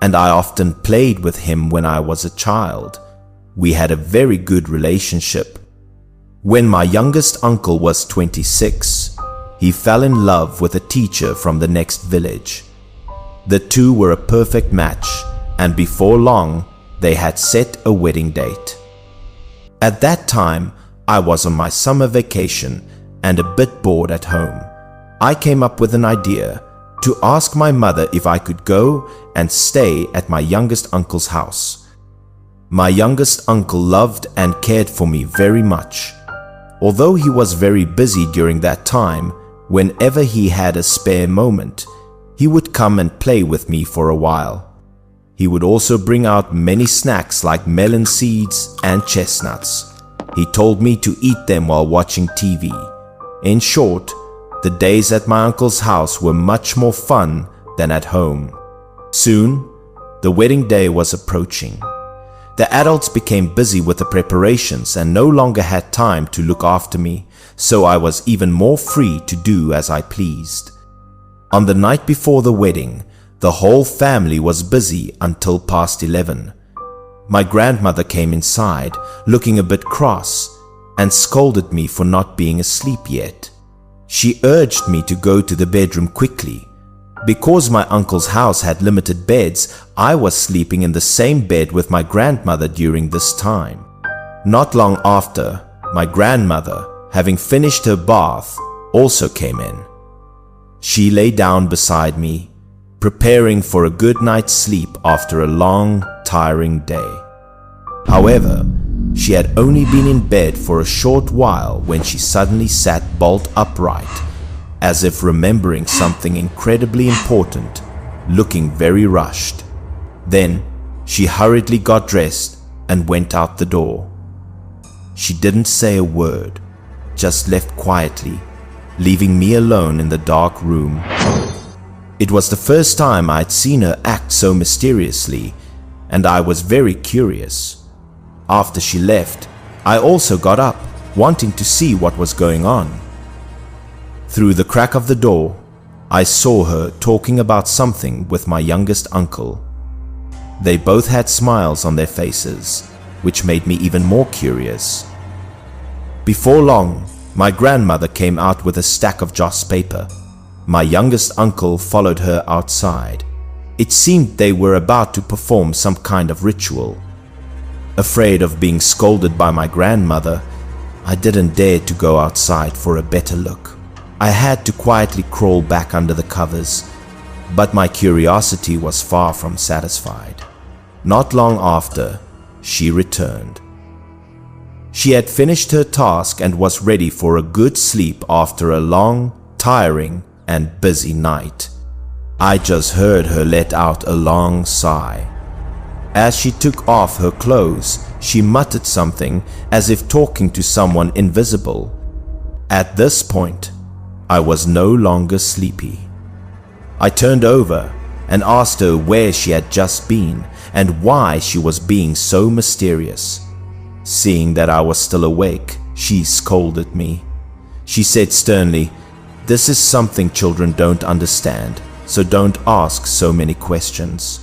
S1: and I often played with him when I was a child. We had a very good relationship. When my youngest uncle was 26, he fell in love with a teacher from the next village. The 2 were a perfect match, and before long, they had set a wedding date. At that time, I was on my summer vacation and a bit bored at home. I came up with an idea to ask my mother if I could go and stay at my youngest uncle's house. My youngest uncle loved and cared for me very much. Although he was very busy during that time, whenever he had a spare moment, he would come and play with me for a while. He would also bring out many snacks like melon seeds and chestnuts. He told me to eat them while watching TV. In short, the days at my uncle's house were much more fun than at home. Soon, the wedding day was approaching. The adults became busy with the preparations and no longer had time to look after me, so I was even more free to do as I pleased. On the night before the wedding, the whole family was busy until past 11. My grandmother came inside, looking a bit cross, and scolded me for not being asleep yet. She urged me to go to the bedroom quickly. Because my uncle's house had limited beds, I was sleeping in the same bed with my grandmother during this time. Not long after, my grandmother, having finished her bath, also came in. She lay down beside me, preparing for a good night's sleep after a long, tiring day. However, she had only been in bed for a short while when she suddenly sat bolt upright, as if remembering something incredibly important, looking very rushed. Then, she hurriedly got dressed and went out the door. She didn't say a word, just left quietly, leaving me alone in the dark room. It was the first time I'd seen her act so mysteriously, and I was very curious. After she left, I also got up, wanting to see what was going on. Through the crack of the door, I saw her talking about something with my youngest uncle. They both had smiles on their faces, which made me even more curious. Before long, my grandmother came out with a stack of joss paper. My youngest uncle followed her outside. It seemed they were about to perform some kind of ritual. Afraid of being scolded by my grandmother, I didn't dare to go outside for a better look. I had to quietly crawl back under the covers, but my curiosity was far from satisfied. Not long after, she returned. She had finished her task and was ready for a good sleep after a long, tiring, and busy night. I just heard her let out a long sigh. As she took off her clothes, she muttered something as if talking to someone invisible. At this point, I was no longer sleepy. I turned over and asked her where she had just been and why she was being so mysterious. Seeing that I was still awake, she scolded me. She said sternly, "This is something children don't understand, so don't ask so many questions."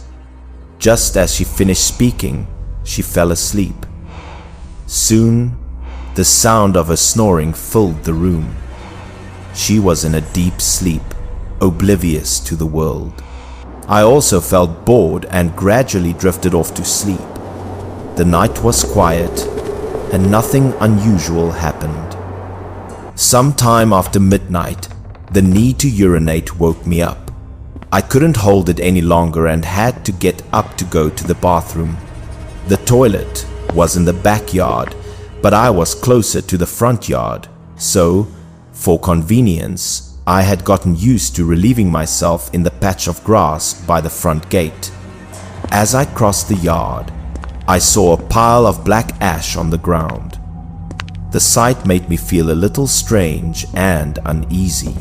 S1: Just as she finished speaking, she fell asleep. Soon, the sound of her snoring filled the room. She was in a deep sleep, oblivious to the world. I also felt bored and gradually drifted off to sleep. The night was quiet, and nothing unusual happened. Sometime after midnight, the need to urinate woke me up. I couldn't hold it any longer and had to get up to go to the bathroom. The toilet was in the backyard, but I was closer to the front yard, so, for convenience, I had gotten used to relieving myself in the patch of grass by the front gate. As I crossed the yard, I saw a pile of black ash on the ground. The sight made me feel a little strange and uneasy.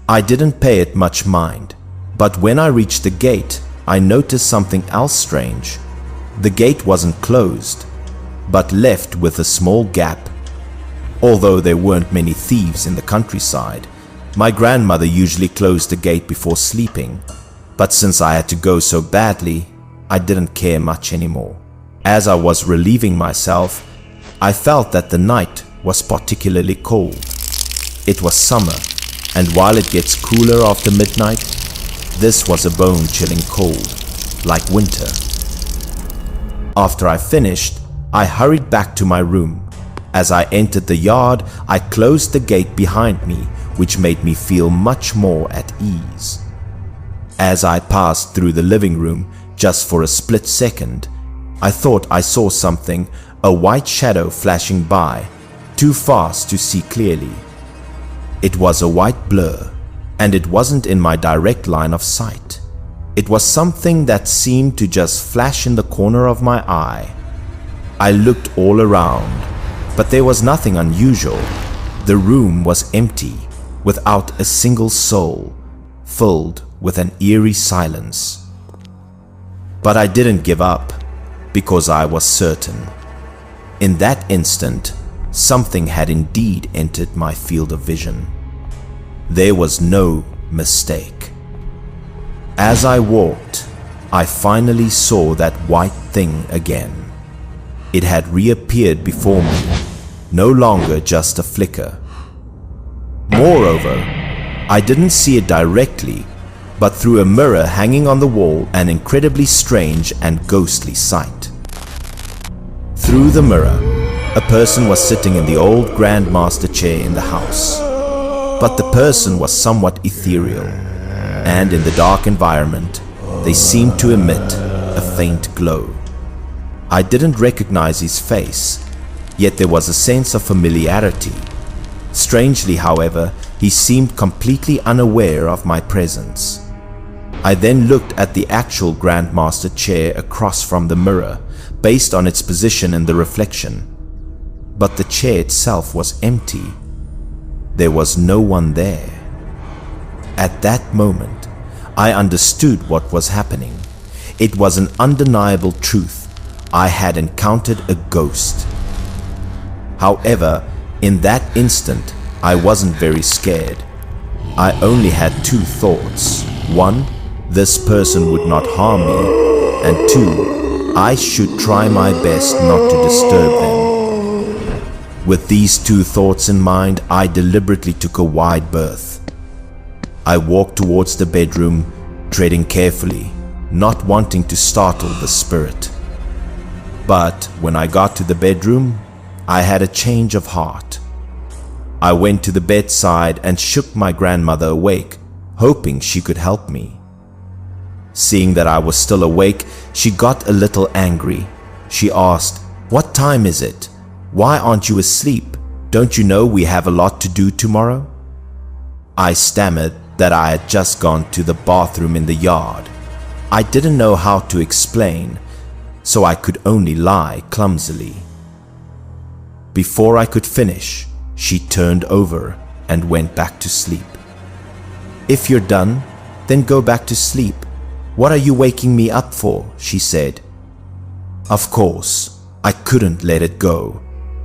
S1: I didn't pay it much mind, but when I reached the gate, I noticed something else strange. The gate wasn't closed, but left with a small gap. Although there weren't many thieves in the countryside, my grandmother usually closed the gate before sleeping, but since I had to go so badly, I didn't care much anymore. As I was relieving myself, I felt that the night was particularly cold. It was summer, and while it gets cooler after midnight, this was a bone-chilling cold, like winter. After I finished, I hurried back to my room. As I entered the yard, I closed the gate behind me, which made me feel much more at ease. As I passed through the living room, just for a split second, I thought I saw something, a white shadow flashing by, too fast to see clearly. It was a white blur, and it wasn't in my direct line of sight. It was something that seemed to just flash in the corner of my eye. I looked all around, but there was nothing unusual. The room was empty, without a single soul, filled with an eerie silence. But I didn't give up, because I was certain. In that instant, something had indeed entered my field of vision. There was no mistake. As I walked, I finally saw that white thing again. It had reappeared before me, no longer just a flicker. Moreover, I didn't see it directly, but through a mirror hanging on the wall, an incredibly strange and ghostly sight. Through the mirror, a person was sitting in the old grandmaster chair in the house. But the person was somewhat ethereal, and in the dark environment, they seemed to emit a faint glow. I didn't recognize his face, yet there was a sense of familiarity. Strangely, however, he seemed completely unaware of my presence. I then looked at the actual grandmaster chair across from the mirror, based on its position in the reflection. But the chair itself was empty. There was no one there. At that moment, I understood what was happening. It was an undeniable truth. I had encountered a ghost. However, in that instant, I wasn't very scared. I only had two thoughts. One, this person would not harm me, and two, I should try my best not to disturb them. With these two thoughts in mind, I deliberately took a wide berth. I walked towards the bedroom, treading carefully, not wanting to startle the spirit. But when I got to the bedroom, I had a change of heart. I went to the bedside and shook my grandmother awake, hoping she could help me. Seeing that I was still awake, she got a little angry. She asked, "What time is it? Why aren't you asleep? Don't you know we have a lot to do tomorrow?" I stammered that I had just gone to the bathroom in the yard. I didn't know how to explain, so I could only lie clumsily. Before I could finish, she turned over and went back to sleep. "If you're done, then go back to sleep. What are you waking me up for?" she said. Of course, I couldn't let it go.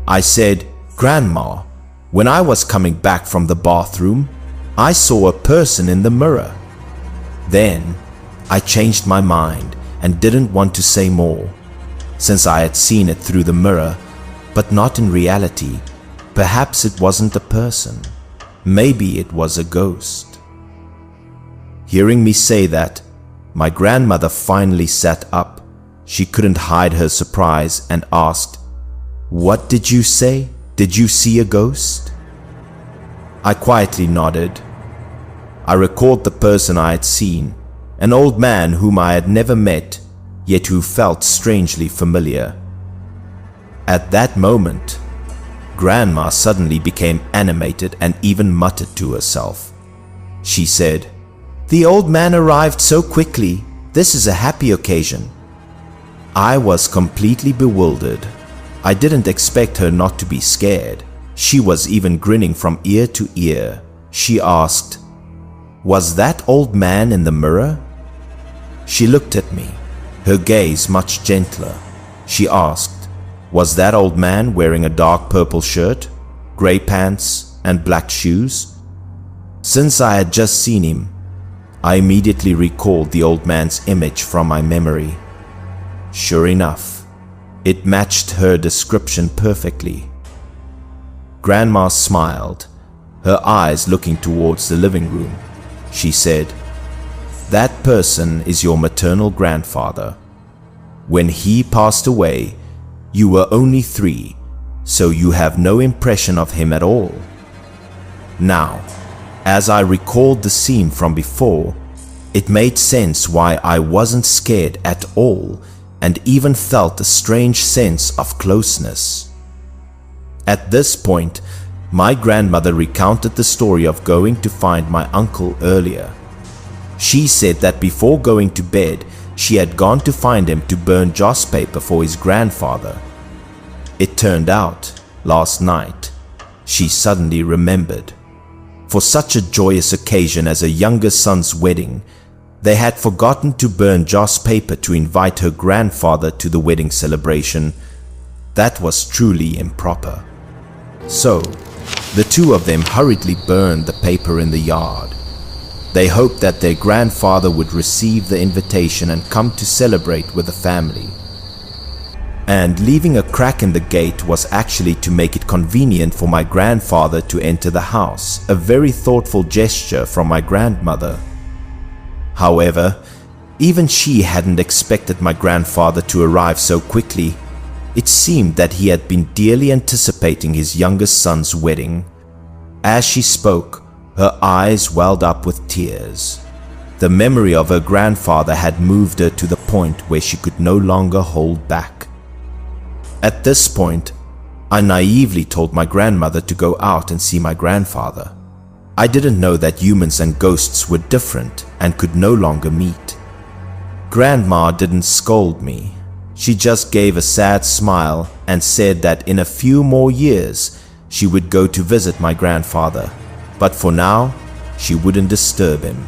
S1: I said, "Grandma, when I was coming back from the bathroom, I saw a person in the mirror." Then I changed my mind and didn't want to say more, since I had seen it through the mirror, but not in reality. Perhaps it wasn't a person. Maybe it was a ghost. Hearing me say that, my grandmother finally sat up. She couldn't hide her surprise and asked, "What did you say? Did you see a ghost?" I quietly nodded. I recalled the person I had seen, an old man whom I had never met, yet who felt strangely familiar. At that moment, Grandma suddenly became animated and even muttered to herself. She said, "The old man arrived so quickly. This is a happy occasion." I was completely bewildered. I didn't expect her not to be scared. She was even grinning from ear to ear. She asked, "Was that old man in the mirror?" She looked at me, her gaze much gentler. She asked, "Was that old man wearing a dark purple shirt, gray pants, and black shoes?" Since I had just seen him, I immediately recalled the old man's image from my memory. Sure enough, it matched her description perfectly. Grandma smiled, her eyes looking towards the living room. She said, "That person is your maternal grandfather. When he passed away, you were only 3, so you have no impression of him at all." Now, as I recalled the scene from before, it made sense why I wasn't scared at all and even felt a strange sense of closeness. At this point, my grandmother recounted the story of going to find my uncle earlier. She said that before going to bed, she had gone to find him to burn joss paper for his grandfather. It turned out, last night, she suddenly remembered. For such a joyous occasion as a younger son's wedding, they had forgotten to burn joss paper to invite her grandfather to the wedding celebration. That was truly improper. So, the two of them hurriedly burned the paper in the yard. They hoped that their grandfather would receive the invitation and come to celebrate with the family. And leaving a crack in the gate was actually to make it convenient for my grandfather to enter the house, a very thoughtful gesture from my grandmother. However, even she hadn't expected my grandfather to arrive so quickly. It seemed that he had been dearly anticipating his youngest son's wedding. As she spoke, her eyes welled up with tears. The memory of her grandfather had moved her to the point where she could no longer hold back. At this point, I naively told my grandmother to go out and see my grandfather. I didn't know that humans and ghosts were different and could no longer meet. Grandma didn't scold me. She just gave a sad smile and said that in a few more years she would go to visit my grandfather, but for now she wouldn't disturb him.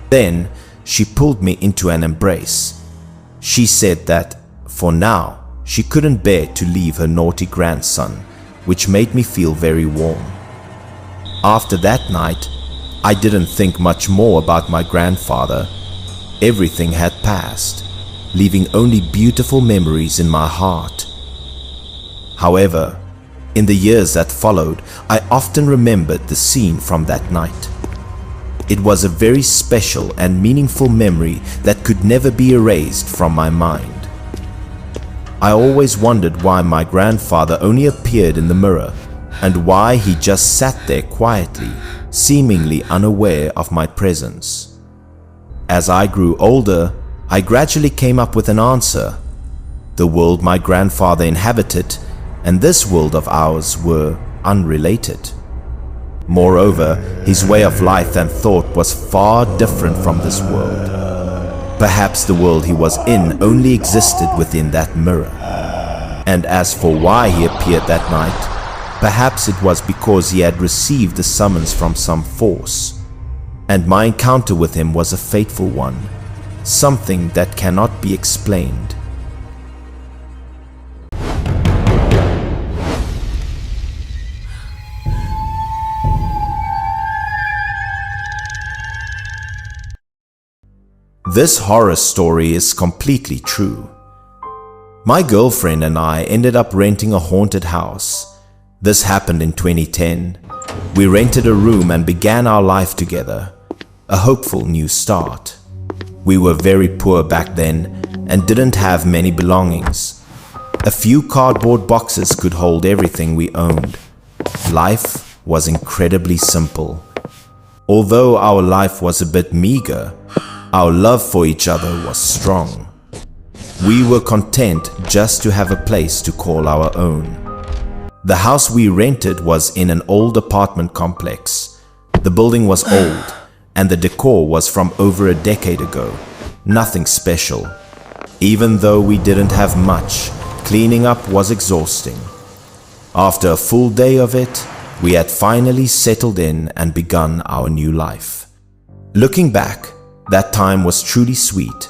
S1: Then she pulled me into an embrace. She said that for now she couldn't bear to leave her naughty grandson, which made me feel very warm. After that night, I didn't think much more about my grandfather. Everything had passed, leaving only beautiful memories in my heart. However, in the years that followed, I often remembered the scene from that night. It was a very special and meaningful memory that could never be erased from my mind. I always wondered why my grandfather only appeared in the mirror, and why he just sat there quietly, seemingly unaware of my presence. As I grew older, I gradually came up with an answer. The world my grandfather inhabited and this world of ours were unrelated. Moreover, his way of life and thought was far different from this world. Perhaps the world he was in only existed within that mirror. And as for why he appeared that night, Perhaps it was because he had received a summons from some force, and my encounter with him was a fateful one, something that cannot be explained. This horror story is completely true. My girlfriend and I ended up renting a haunted house. This happened in 2010. We rented a room and began our life together, a hopeful new start. We were very poor back then and didn't have many belongings. A few cardboard boxes could hold everything we owned. Life was incredibly simple. Although our life was a bit meager, our love for each other was strong. We were content just to have a place to call our own. The house we rented was in an old apartment complex. The building was old, and the decor was from over a decade ago. Nothing special. Even though we didn't have much, cleaning up was exhausting. After a full day of it, we had finally settled in and begun our new life. Looking back, that time was truly sweet.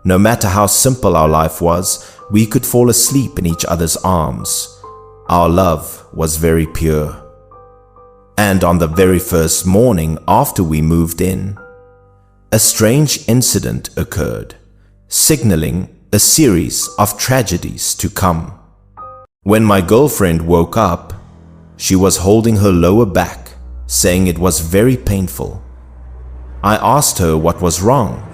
S1: No matter how simple our life was, we could fall asleep in each other's arms. Our love was very pure. And on the very first morning after we moved in, a strange incident occurred, signaling a series of tragedies to come. When my girlfriend woke up, she was holding her lower back, saying it was very painful. I asked her what was wrong,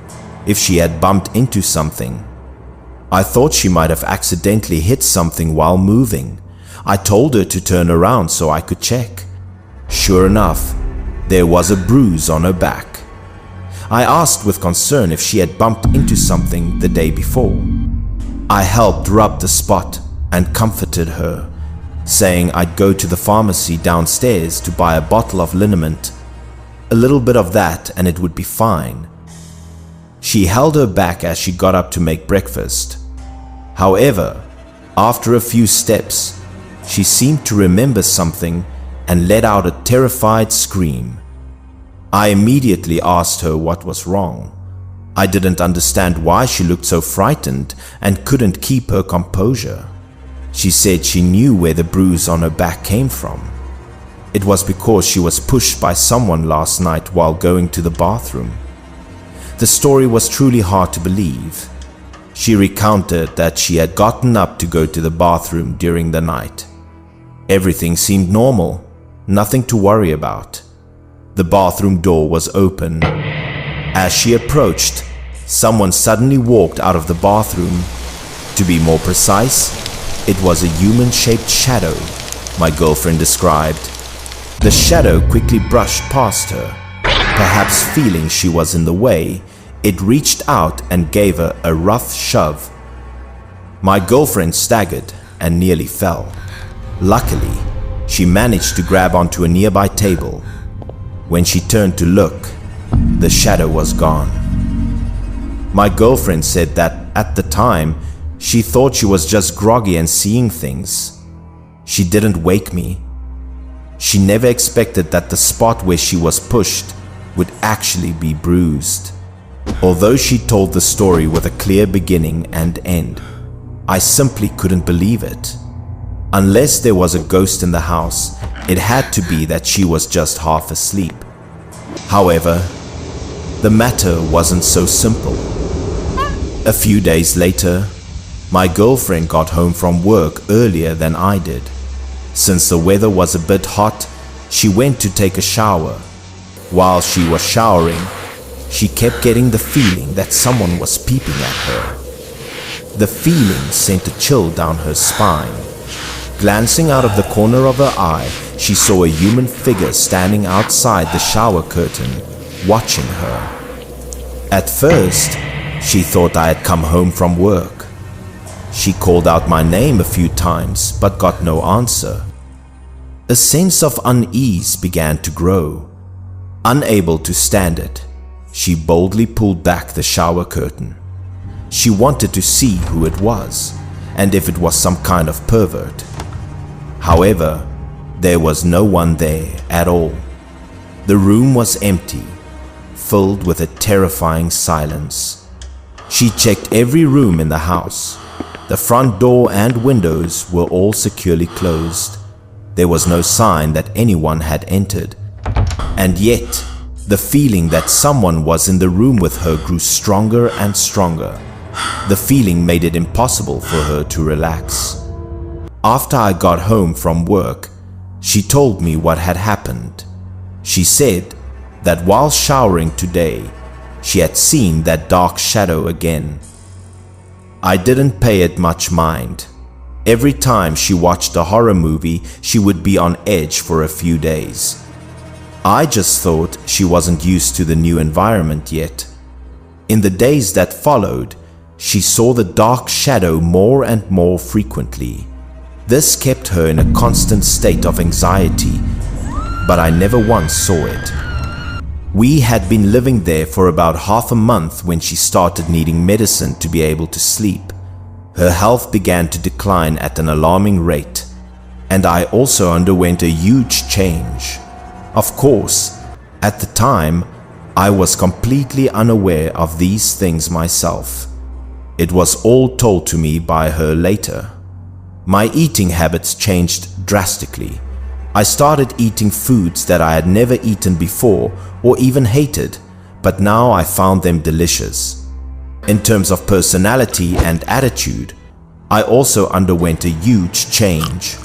S1: if she had bumped into something. I thought she might have accidentally hit something while moving. I told her to turn around so I could check. Sure enough, there was a bruise on her back. I asked with concern if she had bumped into something the day before. I helped rub the spot and comforted her, saying I'd go to the pharmacy downstairs to buy a bottle of liniment. A little bit of that and it would be fine. She held her back as she got up to make breakfast. However, after a few steps, she seemed to remember something and let out a terrified scream. I immediately asked her what was wrong. I didn't understand why she looked so frightened and couldn't keep her composure. She said she knew where the bruise on her back came from. It was because she was pushed by someone last night while going to the bathroom. The story was truly hard to believe. She recounted that she had gotten up to go to the bathroom during the night. Everything seemed normal, nothing to worry about. The bathroom door was open. As she approached, someone suddenly walked out of the bathroom. To be more precise, it was a human-shaped shadow, my girlfriend described. The shadow quickly brushed past her. Perhaps feeling she was in the way, it reached out and gave her a rough shove. My girlfriend staggered and nearly fell. Luckily, she managed to grab onto a nearby table. When she turned to look, the shadow was gone. My girlfriend said that at the time, she thought she was just groggy and seeing things. She didn't wake me. She never expected that the spot where she was pushed would actually be bruised. Although she told the story with a clear beginning and end, I simply couldn't believe it. Unless there was a ghost in the house, it had to be that she was just half asleep. However, the matter wasn't so simple. A few days later, my girlfriend got home from work earlier than I did. Since the weather was a bit hot, she went to take a shower. While she was showering, she kept getting the feeling that someone was peeping at her. The feeling sent a chill down her spine. Glancing out of the corner of her eye, she saw a human figure standing outside the shower curtain, watching her. At first, she thought I had come home from work. She called out my name a few times, but got no answer. A sense of unease began to grow. Unable to stand it, she boldly pulled back the shower curtain. She wanted to see who it was, and if it was some kind of pervert. However, There was no one there at all. The room was empty, filled with a terrifying silence. She checked every room in the house. The front door and windows were all securely closed. There was no sign that anyone had entered. And yet, the feeling that someone was in the room with her grew stronger and stronger. The feeling made it impossible for her to relax. After I got home from work, she told me what had happened. She said that while showering today, she had seen that dark shadow again. I didn't pay it much mind. Every time she watched a horror movie, she would be on edge for a few days. I just thought she wasn't used to the new environment yet. In the days that followed, she saw the dark shadow more and more frequently. This kept her in a constant state of anxiety, but I never once saw it. We had been living there for about half a month when she started needing medicine to be able to sleep. Her health began to decline at an alarming rate, and I also underwent a huge change. Of course, at the time, I was completely unaware of these things myself. It was all told to me by her later. My eating habits changed drastically. I started eating foods that I had never eaten before or even hated, but now I found them delicious. In terms of personality and attitude, I also underwent a huge change.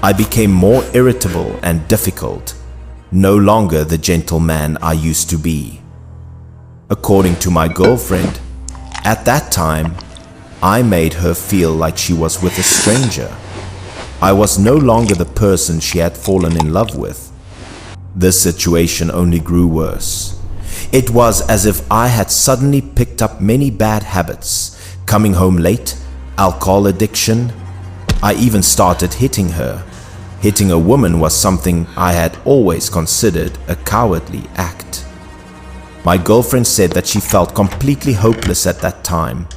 S1: I became more irritable and difficult, no longer the gentleman I used to be. According to my girlfriend, at that time, I made her feel like she was with a stranger. I was no longer the person she had fallen in love with. This situation only grew worse. It was as if I had suddenly picked up many bad habits, coming home late, alcohol addiction. I even started hitting her. Hitting a woman was something I had always considered a cowardly act. My girlfriend said that she felt completely hopeless at that time.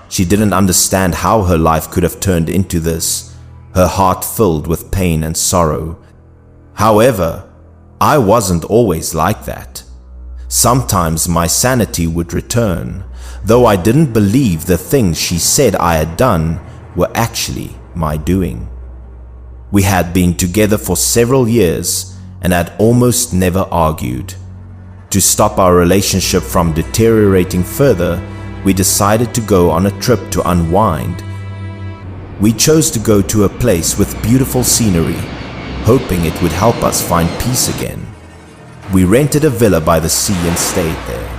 S1: She didn't understand how her life could have turned into this, her heart filled with pain and sorrow. However, I wasn't always like that. Sometimes my sanity would return, though I didn't believe the things she said I had done were actually my doing. We had been together for several years and had almost never argued. To stop our relationship from deteriorating further, we decided to go on a trip to unwind. We chose to go to a place with beautiful scenery, hoping it would help us find peace again. We rented a villa by the sea and stayed there.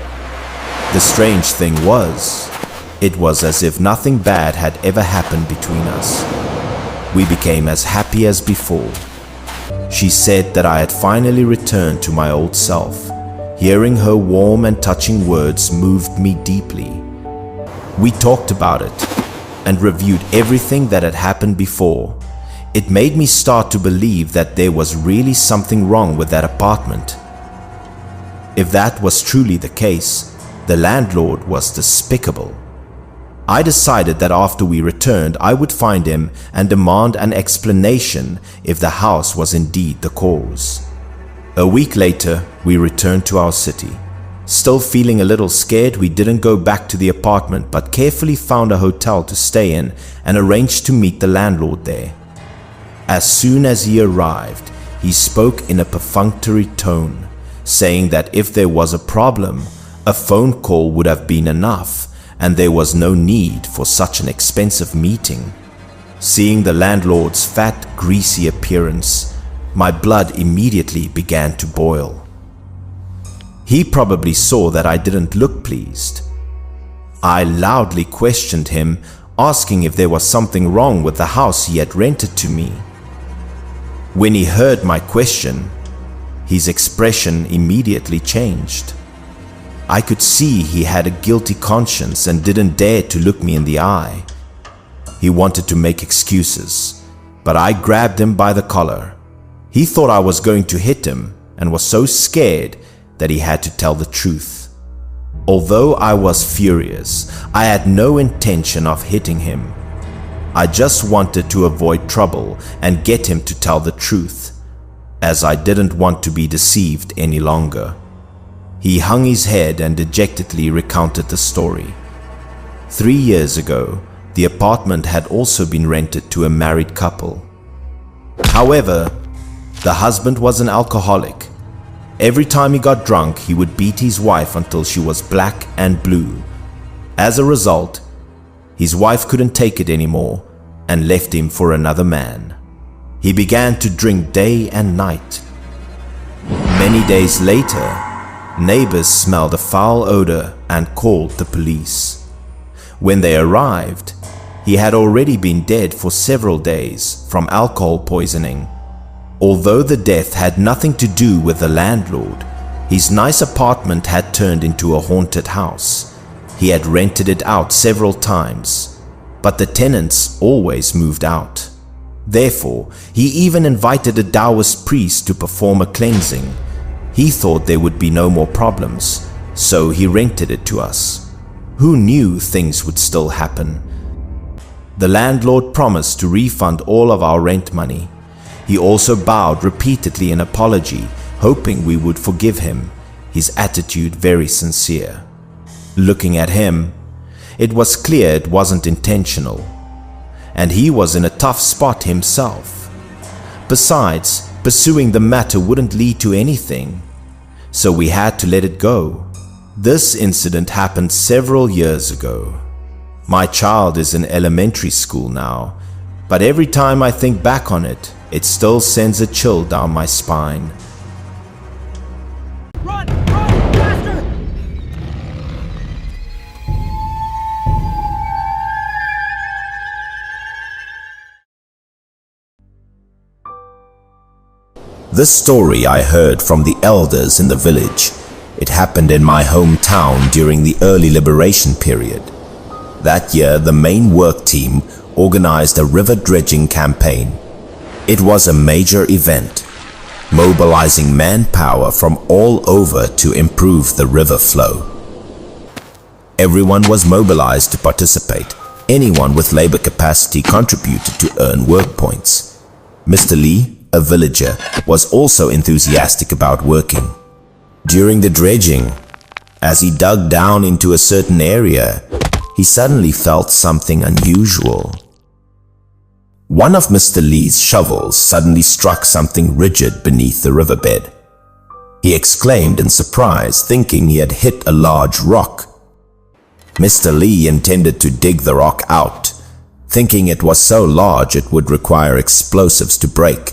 S1: The strange thing was, it was as if nothing bad had ever happened between us. We became as happy as before. She said that I had finally returned to my old self. Hearing her warm and touching words moved me deeply. We talked about it and reviewed everything that had happened before. It made me start to believe that there was really something wrong with that apartment. If that was truly the case, the landlord was despicable. I decided that after we returned, I would find him and demand an explanation if the house was indeed the cause. A week later, we returned to our city. Still feeling a little scared, we didn't go back to the apartment but carefully found a hotel to stay in and arranged to meet the landlord there. As soon as he arrived, he spoke in a perfunctory tone, saying that if there was a problem, a phone call would have been enough and there was no need for such an expensive meeting. Seeing the landlord's fat, greasy appearance, my blood immediately began to boil. He probably saw that I didn't look pleased. I loudly questioned him, asking if there was something wrong with the house he had rented to me. When he heard my question, his expression immediately changed. I could see he had a guilty conscience and didn't dare to look me in the eye. He wanted to make excuses, but I grabbed him by the collar. He thought I was going to hit him and was so scared that he had to tell the truth. Although I was furious, I had no intention of hitting him. I just wanted to avoid trouble and get him to tell the truth. as I didn't want to be deceived any longer. He hung his head and dejectedly recounted the story. 3 years ago, the apartment had also been rented to a married couple. However, the husband was an alcoholic. Every time he got drunk, he would beat his wife until she was black and blue. As a result, his wife couldn't take it anymore and left him for another man. He began to drink day and night. Many days later, neighbors smelled a foul odor and called the police. When they arrived, he had already been dead for several days from alcohol poisoning. Although the death had nothing to do with the landlord, his nice apartment had turned into a haunted house. He had rented it out several times, but the tenants always moved out. Therefore, he even invited a Taoist priest to perform a cleansing. He thought there would be no more problems, so he rented it to us. Who knew things would still happen? The landlord promised to refund all of our rent money. He also bowed repeatedly in apology, hoping we would forgive him, his attitude very sincere. Looking at him, it was clear it wasn't intentional, and he was in a tough spot himself. Besides, pursuing the matter wouldn't lead to anything, so we had to let it go. This incident happened several years ago. My child is in elementary school now, but every time I think back on it, it still sends a chill down my spine.
S2: Run! Run! Faster!
S1: This story I heard from the elders in the village. It happened in my hometown during the early liberation period. That year, the main work team organized a river dredging campaign. It was a major event, mobilizing manpower from all over to improve the river flow. Everyone was mobilized to participate. Anyone with labor capacity contributed to earn work points. Mr. Lee, a villager, was also enthusiastic about working. During the dredging, as he dug down into a certain area, he suddenly felt something unusual. One of Mr. Lee's shovels suddenly struck something rigid beneath the riverbed. He exclaimed in surprise, thinking he had hit a large rock. Mr. Lee intended to dig the rock out, thinking it was so large it would require explosives to break.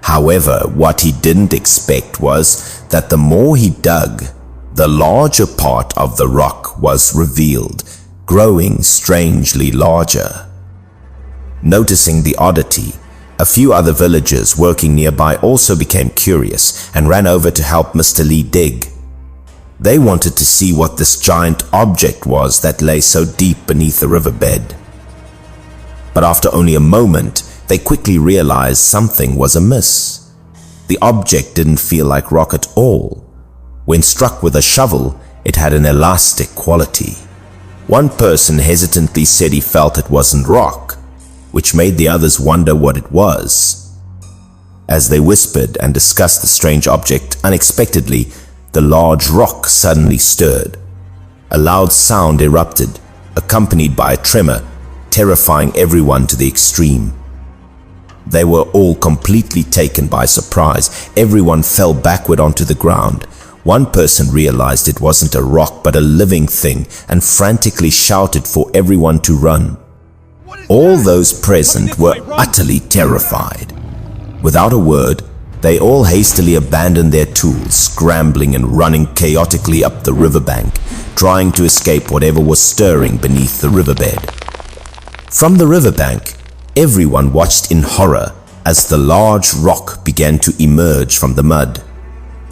S1: However, what he didn't expect was that the more he dug, the larger part of the rock was revealed, growing strangely larger. Noticing the oddity, a few other villagers working nearby also became curious and ran over to help Mr. Lee dig. They wanted to see what this giant object was that lay so deep beneath the riverbed. But after only a moment, they quickly realized something was amiss. The object didn't feel like rock at all. When struck with a shovel, it had an elastic quality. One person hesitantly said he felt it wasn't rock, which made the others wonder what it was. As they whispered and discussed the strange object, unexpectedly, the large rock suddenly stirred. A loud sound erupted, accompanied by a tremor, terrifying everyone to the extreme. They were all completely taken by surprise. Everyone fell backward onto the ground. One person realized it wasn't a rock but a living thing and frantically shouted for everyone to run. All those present were utterly terrified. Without a word, they all hastily abandoned their tools, scrambling and running chaotically up the riverbank, trying to escape whatever was stirring beneath the riverbed. From the riverbank, everyone watched in horror as the large rock began to emerge from the mud.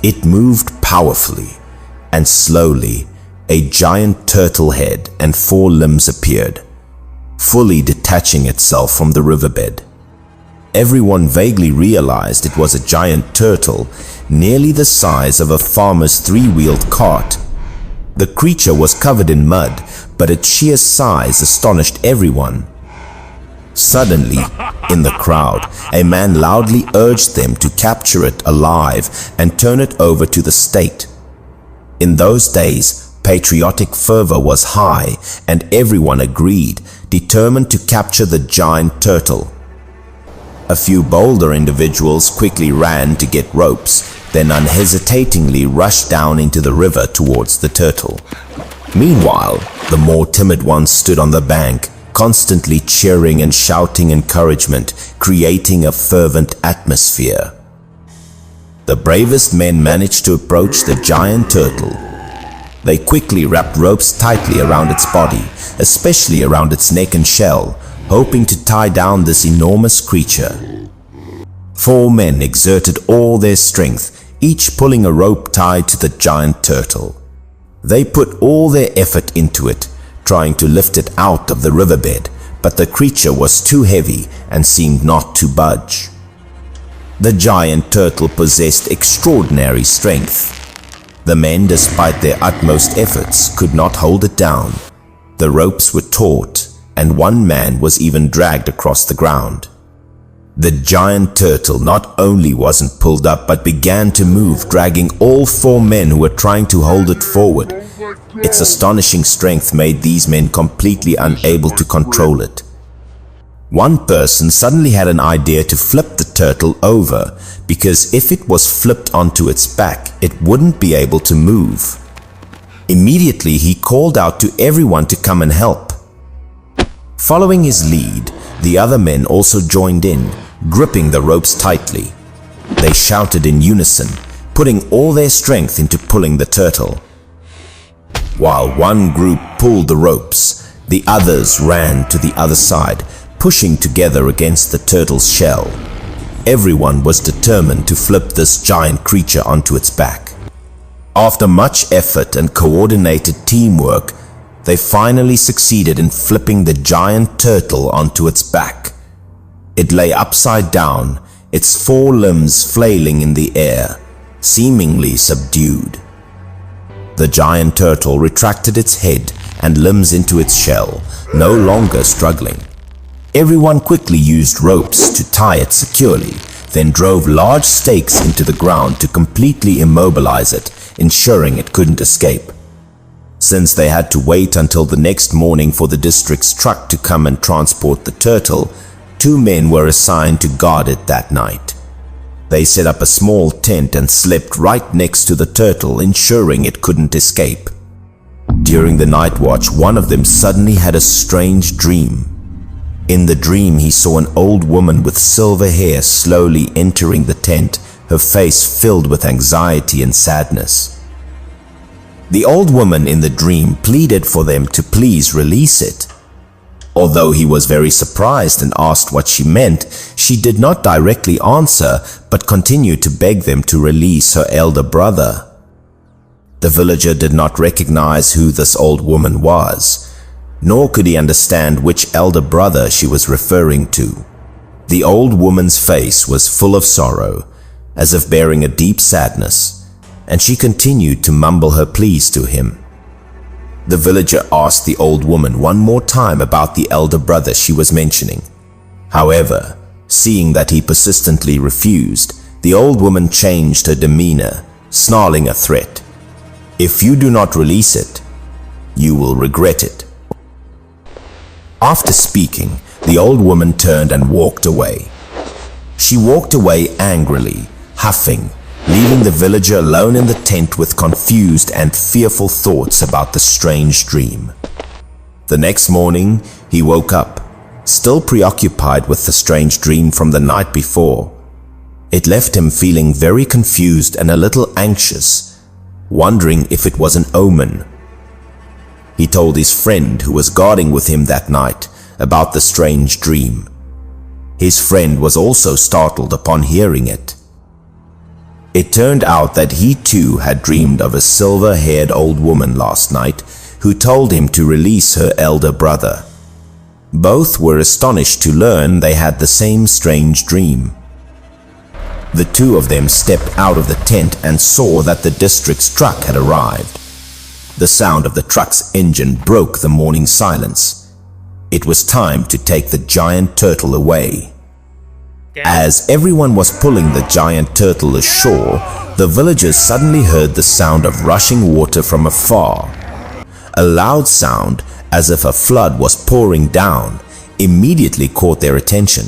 S1: It moved powerfully, and slowly, a giant turtle head and 4 limbs appeared, fully detaching itself from the riverbed. Everyone vaguely realized it was a giant turtle, nearly the size of a farmer's 3-wheeled cart. The creature was covered in mud, but its sheer size astonished everyone. Suddenly, In the crowd, a man loudly urged them to capture it alive and turn it over to the state. In those days, patriotic fervor was high, and everyone agreed, determined to capture the giant turtle. A few bolder individuals quickly ran to get ropes, then unhesitatingly rushed down into the river towards the turtle. Meanwhile, the more timid ones stood on the bank, constantly cheering and shouting encouragement, creating a fervent atmosphere. The bravest men managed to approach the giant turtle. They quickly wrapped ropes tightly around its body, especially around its neck and shell, hoping to tie down this enormous creature. 4 men exerted all their strength, each pulling a rope tied to the giant turtle. They put all their effort into it, trying to lift it out of the riverbed, but the creature was too heavy and seemed not to budge. The giant turtle possessed extraordinary strength. The men, despite their utmost efforts, could not hold it down. The ropes were taut, and one man was even dragged across the ground. The giant turtle not only wasn't pulled up but began to move, dragging all 4 men who were trying to hold it forward. Its astonishing strength made these men completely unable to control it. One person suddenly had an idea to flip the turtle over, because if it was flipped onto its back, it wouldn't be able to move. Immediately, he called out to everyone to come and help. Following his lead, the other men also joined in, gripping the ropes tightly. They shouted in unison, putting all their strength into pulling the turtle. While one group pulled the ropes, the others ran to the other side, pushing together against the turtle's shell. Everyone was determined to flip this giant creature onto its back. After much effort and coordinated teamwork, they finally succeeded in flipping the giant turtle onto its back. It lay upside down, its 4 limbs flailing in the air, seemingly subdued. The giant turtle retracted its head and limbs into its shell, no longer struggling. Everyone quickly used ropes to tie it securely, then drove large stakes into the ground to completely immobilize it, ensuring it couldn't escape. Since they had to wait until the next morning for the district's truck to come and transport the turtle, 2 men were assigned to guard it that night. They set up a small tent and slept right next to the turtle, ensuring it couldn't escape. During the night watch, one of them suddenly had a strange dream. In the dream, he saw an old woman with silver hair slowly entering the tent, her face filled with anxiety and sadness. The old woman in the dream pleaded for them to please release it. Although he was very surprised and asked what she meant, she did not directly answer, but continued to beg them to release her elder brother. The villager did not recognize who this old woman was, nor could he understand which elder brother she was referring to. The old woman's face was full of sorrow, as if bearing a deep sadness, and she continued to mumble her pleas to him. The villager asked the old woman one more time about the elder brother she was mentioning. However, seeing that he persistently refused, the old woman changed her demeanor, snarling a threat. "If you do not release it, you will regret it." After speaking, the old woman turned and walked away. She walked away angrily, huffing, leaving the villager alone in the tent with confused and fearful thoughts about the strange dream. The next morning, he woke up, still preoccupied with the strange dream from the night before. It left him feeling very confused and a little anxious, wondering if it was an omen. He told his friend who was guarding with him that night about the strange dream. His friend was also startled upon hearing it. It turned out that he too had dreamed of a silver-haired old woman last night who told him to release her elder brother. Both were astonished to learn they had the same strange dream. The 2 of them stepped out of the tent and saw that the district's truck had arrived. The sound of the truck's engine broke the morning silence. It was time to take the giant turtle away. As everyone was pulling the giant turtle ashore, the villagers suddenly heard the sound of rushing water from afar. A loud sound, as if a flood was pouring down, immediately caught their attention.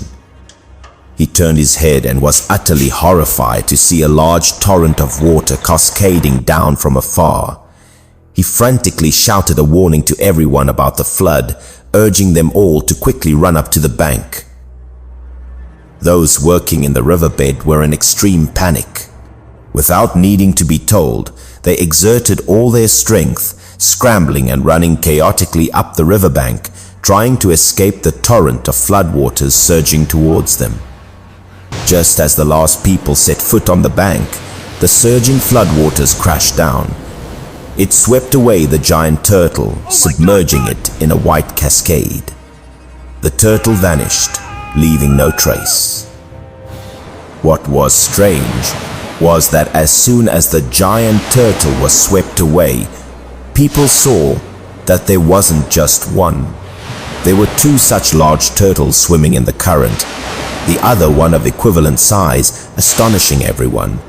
S1: He turned his head and was utterly horrified to see a large torrent of water cascading down from afar. He frantically shouted a warning to everyone about the flood, urging them all to quickly run up to the bank. Those working in the riverbed were in extreme panic. Without needing to be told, they exerted all their strength, scrambling and running chaotically up the riverbank, trying to escape the torrent of floodwaters surging towards them. Just as the last people set foot on the bank, the surging floodwaters crashed down. It swept away the giant turtle, submerging it in a white cascade. The turtle vanished, leaving no trace. What was strange was that as soon as the giant turtle was swept away, people saw that there wasn't just one. There were two such large turtles swimming in the current, the other one of equivalent size, astonishing everyone.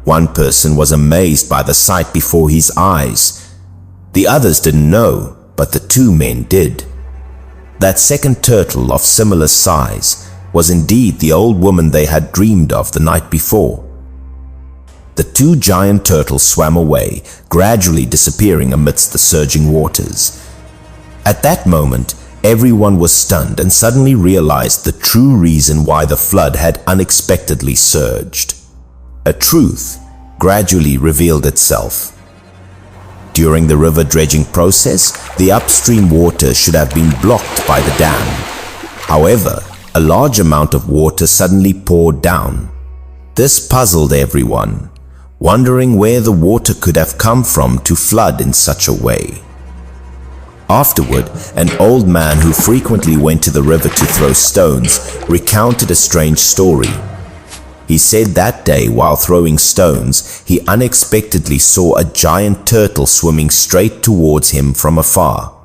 S1: One person was amazed by the sight before his eyes. The others didn't know, but the two men did. That second turtle of similar size was indeed the old woman they had dreamed of the night before. The two giant turtles swam away, gradually disappearing amidst the surging waters. At that moment, everyone was stunned and suddenly realized the true reason why the flood had unexpectedly surged. A truth gradually revealed itself. During the river dredging process, the upstream water should have been blocked by the dam. However, a large amount of water suddenly poured down. This puzzled everyone, wondering where the water could have come from to flood in such a way. Afterward, an old man who frequently went to the river to throw stones recounted a strange story. He said that day while throwing stones, he unexpectedly saw a giant turtle swimming straight towards him from afar.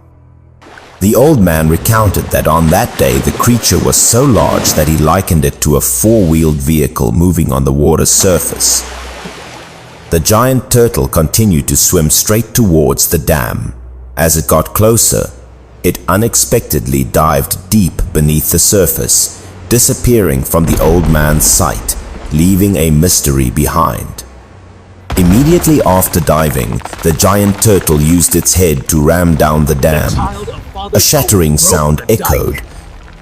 S1: The old man recounted that on that day the creature was so large that he likened it to a four-wheeled vehicle moving on the water's surface. The giant turtle continued to swim straight towards the dam. As it got closer, it unexpectedly dived deep beneath the surface, disappearing from the old man's sight, leaving a mystery behind. Immediately after diving, the giant turtle used its head to ram down the dam. A shattering sound echoed,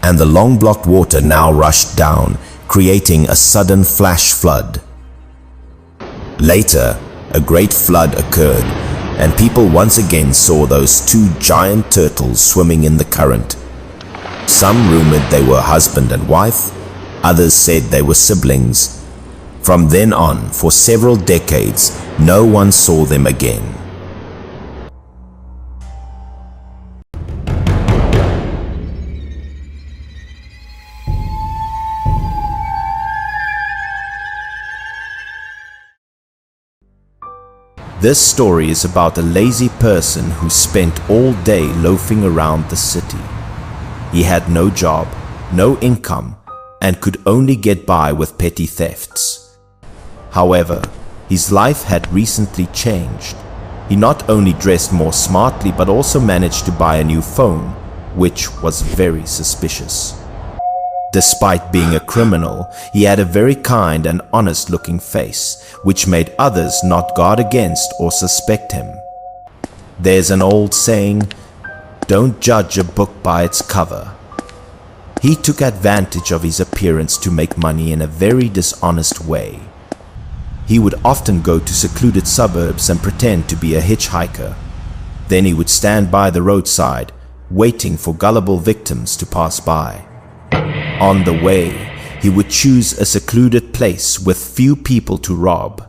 S1: and the long-blocked water now rushed down, creating a sudden flash flood. Later, a great flood occurred, and people once again saw those two giant turtles swimming in the current. Some rumored they were husband and wife, others said they were siblings. From then on, for several decades, no one saw them again. This story is about a lazy person who spent all day loafing around the city. He had no job, no income, and could only get by with petty thefts. However, his life had recently changed. He not only dressed more smartly but also managed to buy a new phone, which was very suspicious. Despite being a criminal, he had a very kind and honest-looking face, which made others not guard against or suspect him. There's an old saying, "Don't judge a book by its cover." He took advantage of his appearance to make money in a very dishonest way. He would often go to secluded suburbs and pretend to be a hitchhiker. Then he would stand by the roadside, waiting for gullible victims to pass by. On the way, he would choose a secluded place with few people to rob.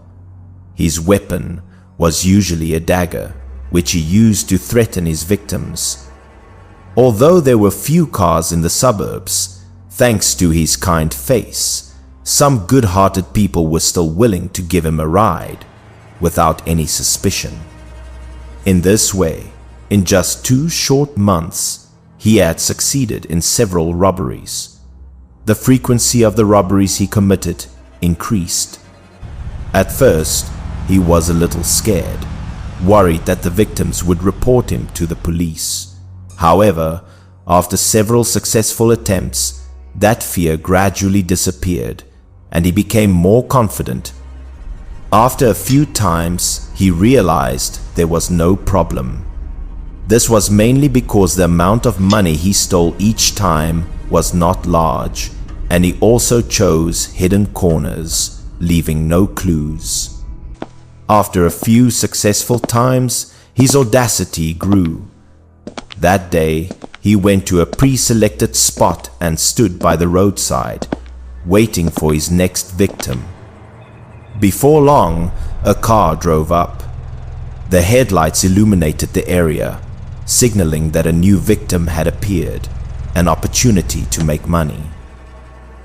S1: His weapon was usually a dagger, which he used to threaten his victims. Although there were few cars in the suburbs, thanks to his kind face, some good-hearted people were still willing to give him a ride, without any suspicion. In this way, in just 2 short months, he had succeeded in several robberies. The frequency of the robberies he committed increased. At first, he was a little scared, worried that the victims would report him to the police. However, after several successful attempts, that fear gradually disappeared and he became more confident. After a few times, he realized there was no problem. This was mainly because the amount of money he stole each time was not large, and he also chose hidden corners, leaving no clues. After a few successful times, his audacity grew. That day, he went to a pre-selected spot and stood by the roadside, waiting for his next victim. Before long, a car drove up. The headlights illuminated the area, signaling that a new victim had appeared, an opportunity to make money.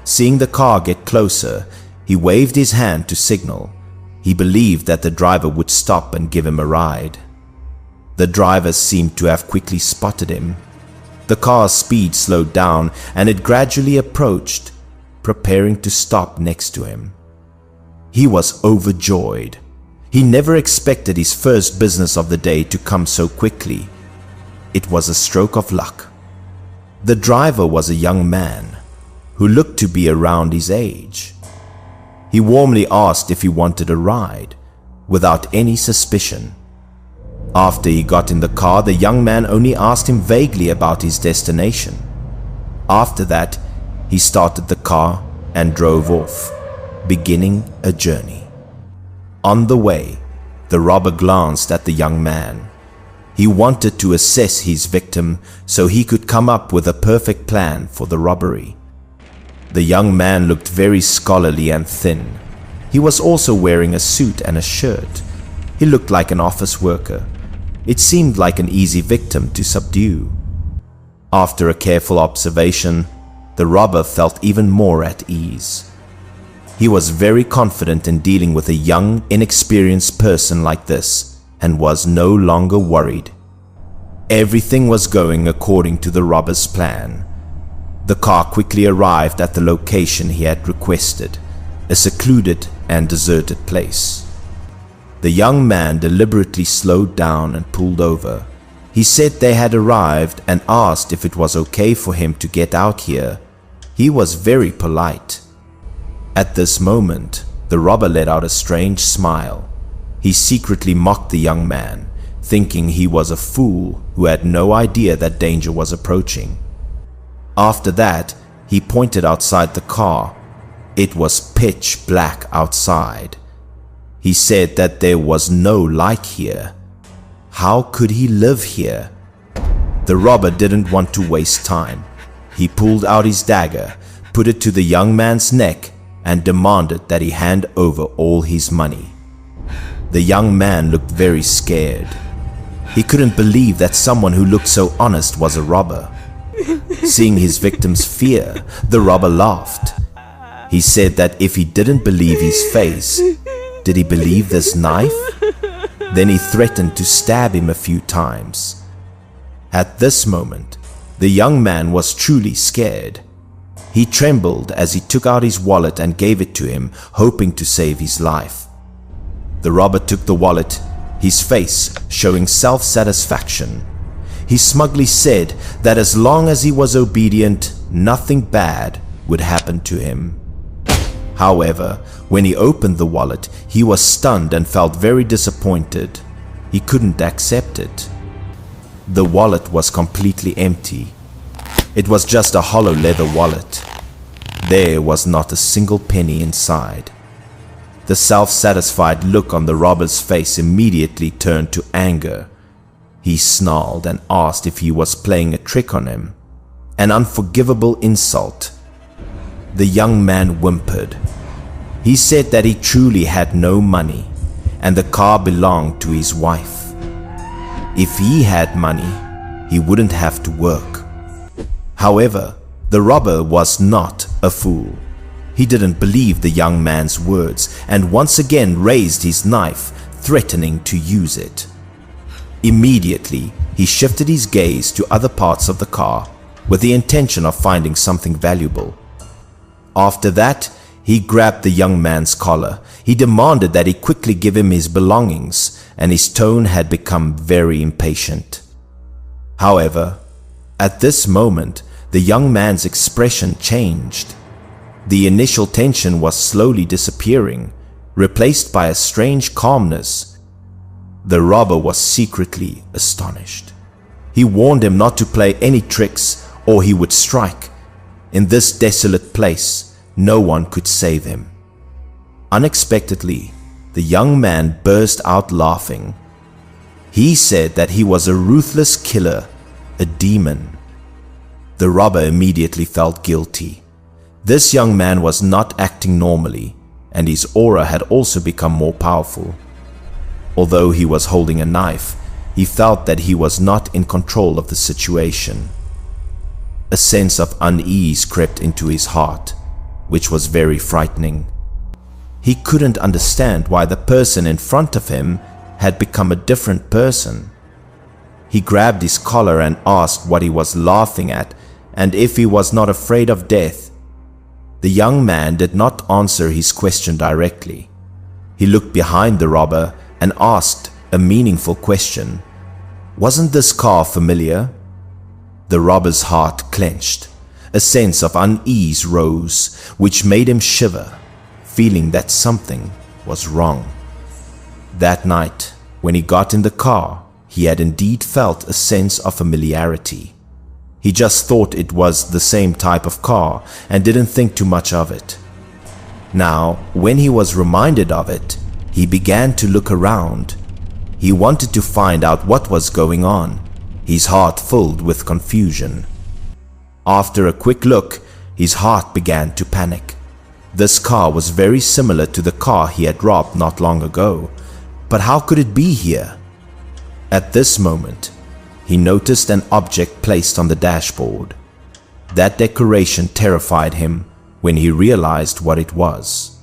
S1: Seeing the car get closer, he waved his hand to signal. He believed that the driver would stop and give him a ride. The driver seemed to have quickly spotted him. The car's speed slowed down and it gradually approached, preparing to stop next to him. He was overjoyed. He never expected his first business of the day to come so quickly. It was a stroke of luck. The driver was a young man who looked to be around his age. He warmly asked if he wanted a ride, without any suspicion. After he got in the car, the young man only asked him vaguely about his destination. After that, he started the car and drove off, beginning a journey. On the way, the robber glanced at the young man. He wanted to assess his victim so he could come up with a perfect plan for the robbery. The young man looked very scholarly and thin. He was also wearing a suit and a shirt. He looked like an office worker. It seemed like an easy victim to subdue. After a careful observation, the robber felt even more at ease. He was very confident in dealing with a young, inexperienced person like this and was no longer worried. Everything was going according to the robber's plan. The car quickly arrived at the location he had requested, a secluded and deserted place. The young man deliberately slowed down and pulled over. He said they had arrived and asked if it was okay for him to get out here. He was very polite. At this moment, the robber let out a strange smile. He secretly mocked the young man, thinking he was a fool who had no idea that danger was approaching. After that, he pointed outside the car. It was pitch black outside. He said that there was no light here. How could he live here? The robber didn't want to waste time. He pulled out his dagger, put it to the young man's neck, and demanded that he hand over all his money. The young man looked very scared. He couldn't believe that someone who looked so honest was a robber. Seeing his victim's fear, the robber laughed. He said that if he didn't believe his face, did he believe this knife? Then he threatened to stab him a few times. At this moment, the young man was truly scared. He trembled as he took out his wallet and gave it to him, hoping to save his life. The robber took the wallet, his face showing self-satisfaction. He smugly said that as long as he was obedient, nothing bad would happen to him. However, when he opened the wallet, he was stunned and felt very disappointed. He couldn't accept it. The wallet was completely empty. It was just a hollow leather wallet. There was not a single penny inside. The self-satisfied look on the robber's face immediately turned to anger. He snarled and asked if he was playing a trick on him, an unforgivable insult. The young man whimpered. He said that he truly had no money and the car belonged to his wife. If he had money, he wouldn't have to work. However, the robber was not a fool. He didn't believe the young man's words and once again raised his knife, threatening to use it. Immediately, he shifted his gaze to other parts of the car with the intention of finding something valuable. After that, he grabbed the young man's collar. He demanded that he quickly give him his belongings, and his tone had become very impatient. However, at this moment, the young man's expression changed. The initial tension was slowly disappearing, replaced by a strange calmness. The robber was secretly astonished. He warned him not to play any tricks or he would strike. In this desolate place, no one could save him. Unexpectedly, the young man burst out laughing. He said that he was a ruthless killer, a demon. The robber immediately felt guilty. This young man was not acting normally, and his aura had also become more powerful. Although he was holding a knife, he felt that he was not in control of the situation. A sense of unease crept into his heart, which was very frightening. He couldn't understand why the person in front of him had become a different person. He grabbed his collar and asked what he was laughing at and if he was not afraid of death. The young man did not answer his question directly. He looked behind the robber and asked a meaningful question. Wasn't this car familiar? The robber's heart clenched. A sense of unease rose, which made him shiver, feeling that something was wrong. That night, when he got in the car, he had indeed felt a sense of familiarity. He just thought it was the same type of car and didn't think too much of it. Now, when he was reminded of it, he began to look around. He wanted to find out what was going on, his heart filled with confusion. After a quick look, his heart began to panic. This car was very similar to the car he had robbed not long ago, but how could it be here? At this moment, he noticed an object placed on the dashboard. That decoration terrified him when he realized what it was.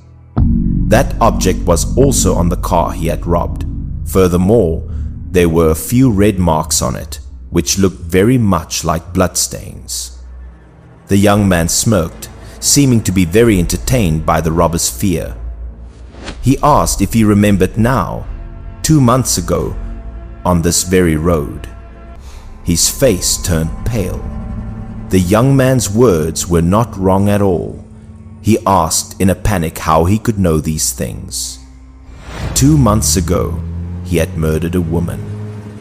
S1: That object was also on the car he had robbed. Furthermore, there were a few red marks on it, which looked very much like bloodstains. The young man smirked, seeming to be very entertained by the robber's fear. He asked if he remembered now, 2 months ago, on this very road. His face turned pale. The young man's words were not wrong at all. He asked in a panic how he could know these things. 2 months ago, he had murdered a woman.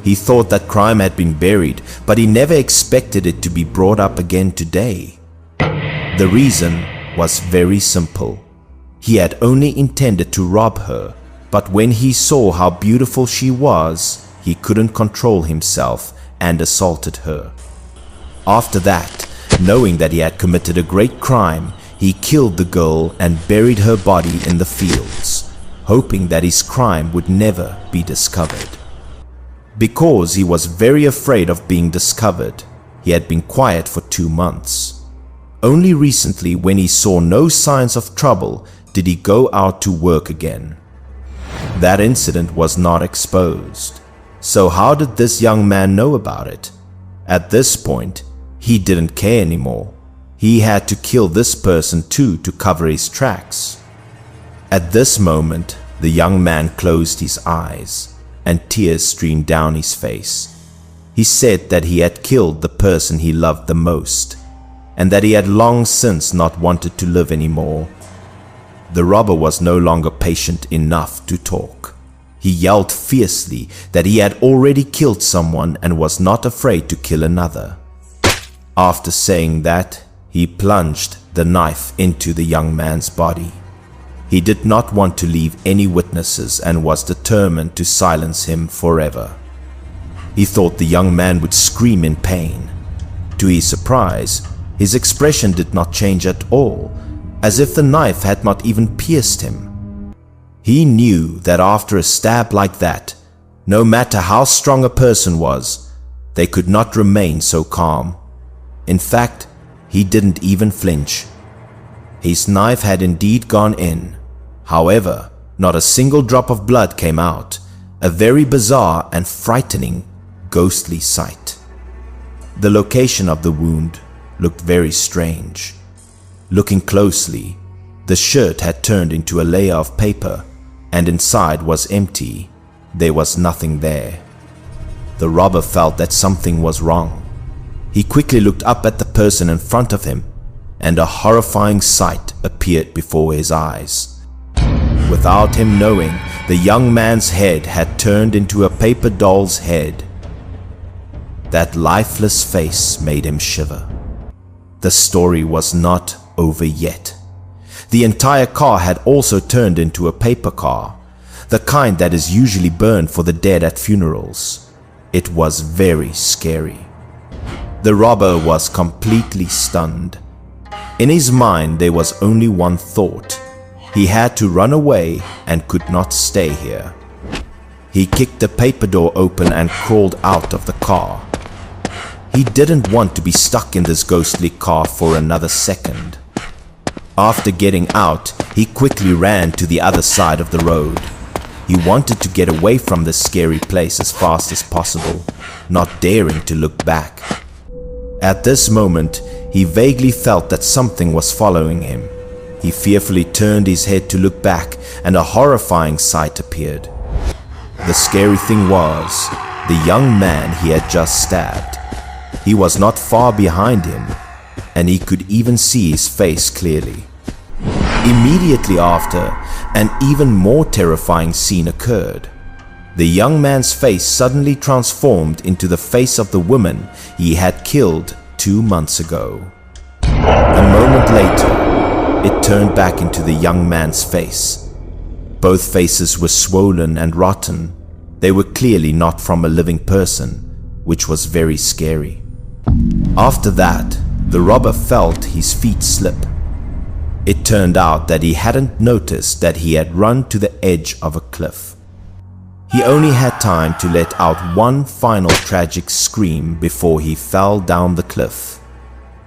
S1: He thought that crime had been buried, but he never expected it to be brought up again today. The reason was very simple. He had only intended to rob her, but when he saw how beautiful she was, he couldn't control himself and assaulted her. After that, knowing that he had committed a great crime, he killed the girl and buried her body in the fields, hoping that his crime would never be discovered. Because he was very afraid of being discovered, he had been quiet for 2 months. Only recently, when he saw no signs of trouble, did he go out to work again. That incident was not exposed. So how did this young man know about it? At this point, he didn't care anymore. He had to kill this person too to cover his tracks. At this moment, the young man closed his eyes and tears streamed down his face. He said that he had killed the person he loved the most, and that he had long since not wanted to live anymore. The robber was no longer patient enough to talk. He yelled fiercely that he had already killed someone and was not afraid to kill another. After saying that, he plunged the knife into the young man's body. He did not want to leave any witnesses and was determined to silence him forever. He thought the young man would scream in pain. To his surprise, his expression did not change at all, as if the knife had not even pierced him. He knew that after a stab like that, no matter how strong a person was, they could not remain so calm. In fact, he didn't even flinch. His knife had indeed gone in. However, not a single drop of blood came out, a very bizarre and frightening, ghostly sight. The location of the wound looked very strange. Looking closely, the shirt had turned into a layer of paper, and inside was empty. There was nothing there. The robber felt that something was wrong. He quickly looked up at the person in front of him, and a horrifying sight appeared before his eyes. Without him knowing, the young man's head had turned into a paper doll's head. That lifeless face made him shiver. The story was not over yet. The entire car had also turned into a paper car, the kind that is usually burned for the dead at funerals. It was very scary. The robber was completely stunned. In his mind, there was only one thought. He had to run away and could not stay here. He kicked the paper door open and crawled out of the car. He didn't want to be stuck in this ghostly car for another second. After getting out, he quickly ran to the other side of the road. He wanted to get away from this scary place as fast as possible, not daring to look back. At this moment, he vaguely felt that something was following him. He fearfully turned his head to look back, and a horrifying sight appeared. The scary thing was the young man he had just stabbed. He was not far behind him, and he could even see his face clearly. Immediately after, an even more terrifying scene occurred. The young man's face suddenly transformed into the face of the woman he had killed 2 months ago. A moment later, it turned back into the young man's face. Both faces were swollen and rotten. They were clearly not from a living person, which was very scary. After that, the robber felt his feet slip. It turned out that he hadn't noticed that he had run to the edge of a cliff. He only had time to let out one final tragic scream before he fell down the cliff.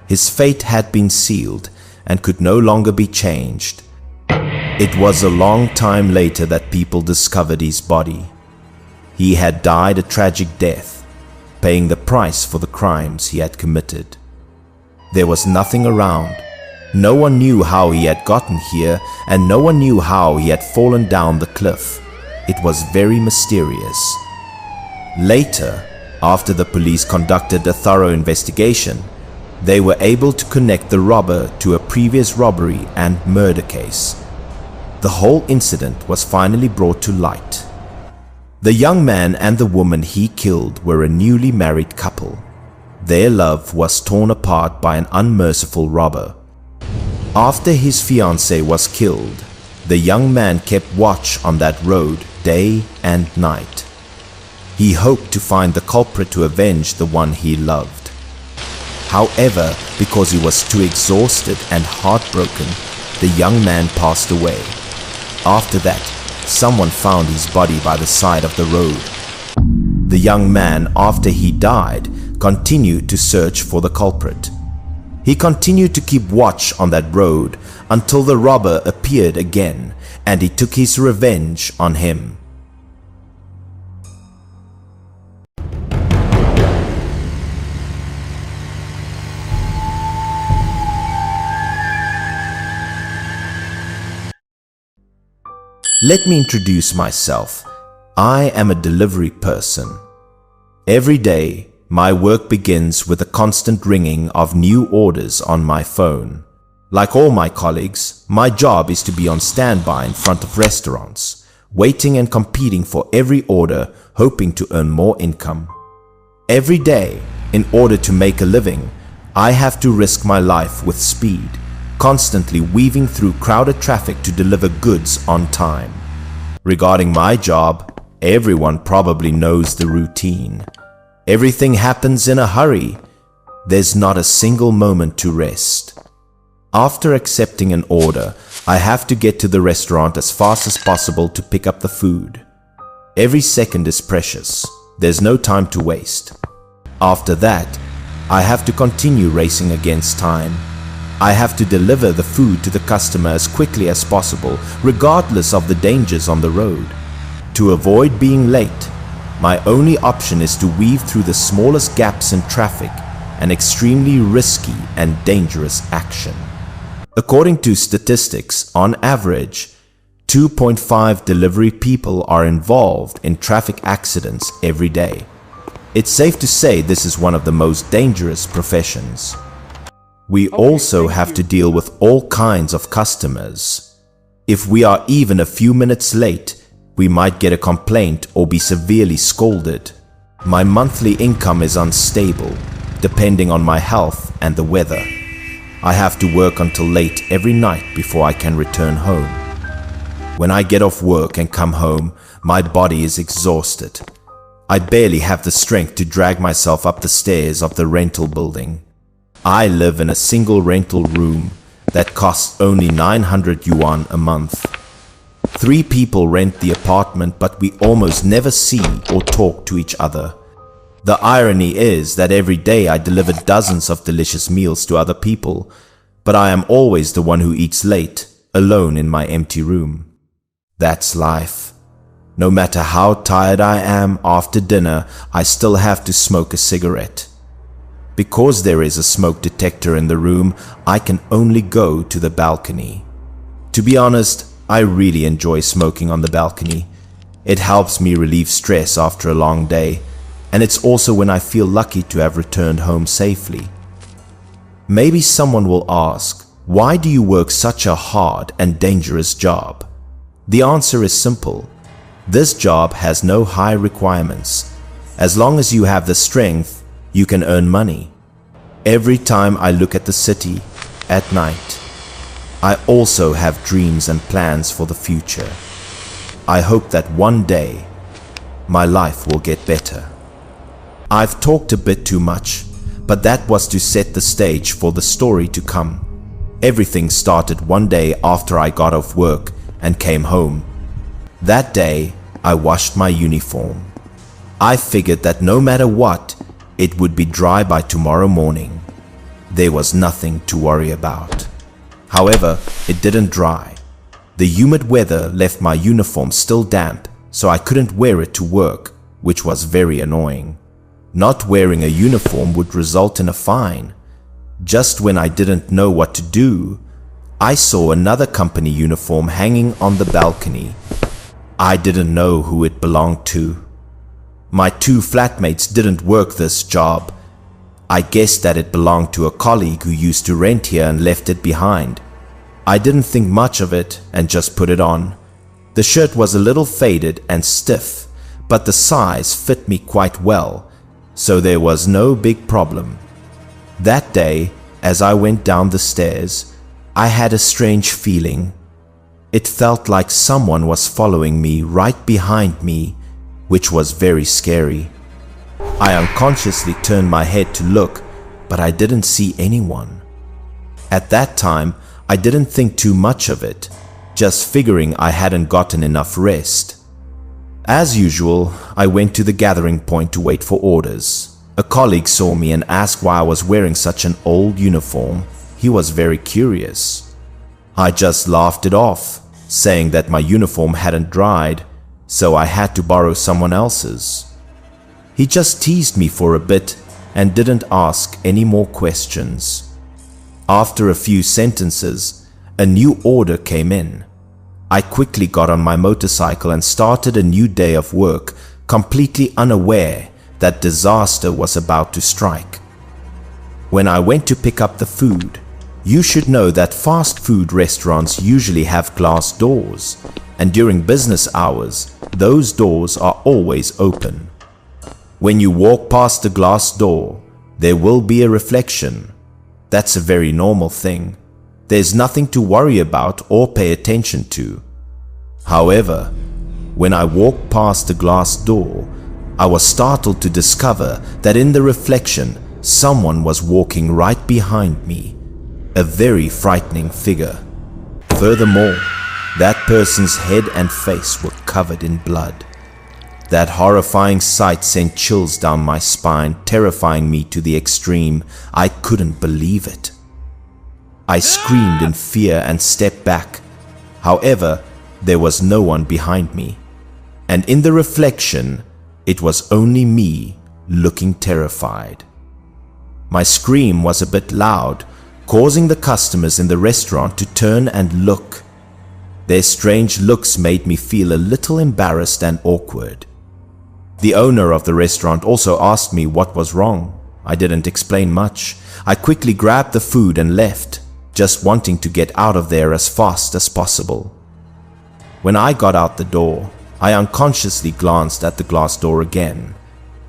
S1: His fate had been sealed and could no longer be changed. It was a long time later that people discovered his body. He had died a tragic death, paying the price for the crimes he had committed. There was nothing around. No one knew how he had gotten here, and no one knew how he had fallen down the cliff. It was very mysterious. Later, after the police conducted a thorough investigation, they were able to connect the robber to a previous robbery and murder case. The whole incident was finally brought to light. The young man and the woman he killed were a newly married couple. Their love was torn apart by an unmerciful robber. After his fiancée was killed, the young man kept watch on that road day and night. He hoped to find the culprit to avenge the one he loved. However, because he was too exhausted and heartbroken, the young man passed away. After that, someone found his body by the side of the road. The young man, after he died, continued to search for the culprit. He continued to keep watch on that road until the robber appeared again, and he took his revenge on him. Let me introduce myself. I am a delivery person. Every day, my work begins with a constant ringing of new orders on my phone. Like all my colleagues, my job is to be on standby in front of restaurants, waiting and competing for every order, hoping to earn more income. Every day, in order to make a living, I have to risk my life with speed, constantly weaving through crowded traffic to deliver goods on time. Regarding my job, everyone probably knows the routine. Everything happens in a hurry. There's not a single moment to rest. After accepting an order, I have to get to the restaurant as fast as possible to pick up the food. Every second is precious. There's no time to waste. After that, I have to continue racing against time. I have to deliver the food to the customer as quickly as possible, regardless of the dangers on the road. To avoid being late, my only option is to weave through the smallest gaps in traffic, an extremely risky and dangerous action. According to statistics, on average, 2.5 delivery people are involved in traffic accidents every day. It's safe to say this is one of the most dangerous professions. We also have to deal with all kinds of customers. If we are even a few minutes late, we might get a complaint or be severely scolded. My monthly income is unstable, depending on my health and the weather. I have to work until late every night before I can return home. When I get off work and come home, my body is exhausted. I barely have the strength to drag myself up the stairs of the rental building. I live in a single rental room that costs only 900 yuan a month. 3 people rent the apartment, but we almost never see or talk to each other. The irony is that every day I deliver dozens of delicious meals to other people, but I am always the one who eats late, alone in my empty room. That's life. No matter how tired I am after dinner, I still have to smoke a cigarette. Because there is a smoke detector in the room, I can only go to the balcony. To be honest, I really enjoy smoking on the balcony. It helps me relieve stress after a long day, and it's also when I feel lucky to have returned home safely. Maybe someone will ask, why do you work such a hard and dangerous job? The answer is simple. This job has no high requirements. As long as you have the strength, you can earn money. Every time I look at the city at night, I also have dreams and plans for the future. I hope that one day my life will get better. I've talked a bit too much, but that was to set the stage for the story to come. Everything started one day after I got off work and came home. That day, I washed my uniform. I figured that no matter what, it would be dry by tomorrow morning. There was nothing to worry about. However, it didn't dry. The humid weather left my uniform still damp, so I couldn't wear it to work, which was very annoying. Not wearing a uniform would result in a fine. Just when I didn't know what to do, I saw another company uniform hanging on the balcony. I didn't know who it belonged to. My 2 flatmates didn't work this job. I guessed that it belonged to a colleague who used to rent here and left it behind. I didn't think much of it and just put it on. The shirt was a little faded and stiff, but the size fit me quite well, so there was no big problem. That day, as I went down the stairs, I had a strange feeling. It felt like someone was following me right behind me, which was very scary. I unconsciously turned my head to look, but I didn't see anyone. At that time, I didn't think too much of it, just figuring I hadn't gotten enough rest. As usual, I went to the gathering point to wait for orders. A colleague saw me and asked why I was wearing such an old uniform. He was very curious. I just laughed it off, saying that my uniform hadn't dried, so I had to borrow someone else's. He just teased me for a bit and didn't ask any more questions. After a few sentences, a new order came in. I quickly got on my motorcycle and started a new day of work, completely unaware that disaster was about to strike. When I went to pick up the food, you should know that fast food restaurants usually have glass doors, and during business hours, those doors are always open. When you walk past the glass door, there will be a reflection. That's a very normal thing. There's nothing to worry about or pay attention to. However, when I walked past the glass door, I was startled to discover that in the reflection, someone was walking right behind me, a very frightening figure. Furthermore, that person's head and face were covered in blood. That horrifying sight sent chills down my spine, terrifying me to the extreme. I couldn't believe it. I screamed in fear and stepped back. However, there was no one behind me, and in the reflection, it was only me looking terrified. My scream was a bit loud, causing the customers in the restaurant to turn and look. Their strange looks made me feel a little embarrassed and awkward. The owner of the restaurant also asked me what was wrong. I didn't explain much. I quickly grabbed the food and left, just wanting to get out of there as fast as possible. When I got out the door, I unconsciously glanced at the glass door again.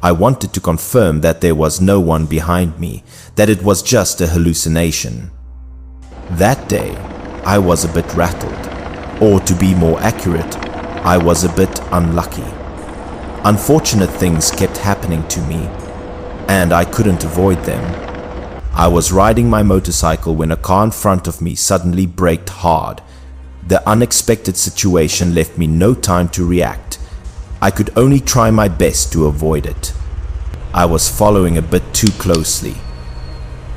S1: I wanted to confirm that there was no one behind me, that it was just a hallucination. That day, I was a bit rattled, or to be more accurate, I was a bit unlucky. Unfortunate things kept happening to me, and I couldn't avoid them. I was riding my motorcycle when a car in front of me suddenly braked hard. The unexpected situation left me no time to react. I could only try my best to avoid it. I was following a bit too closely.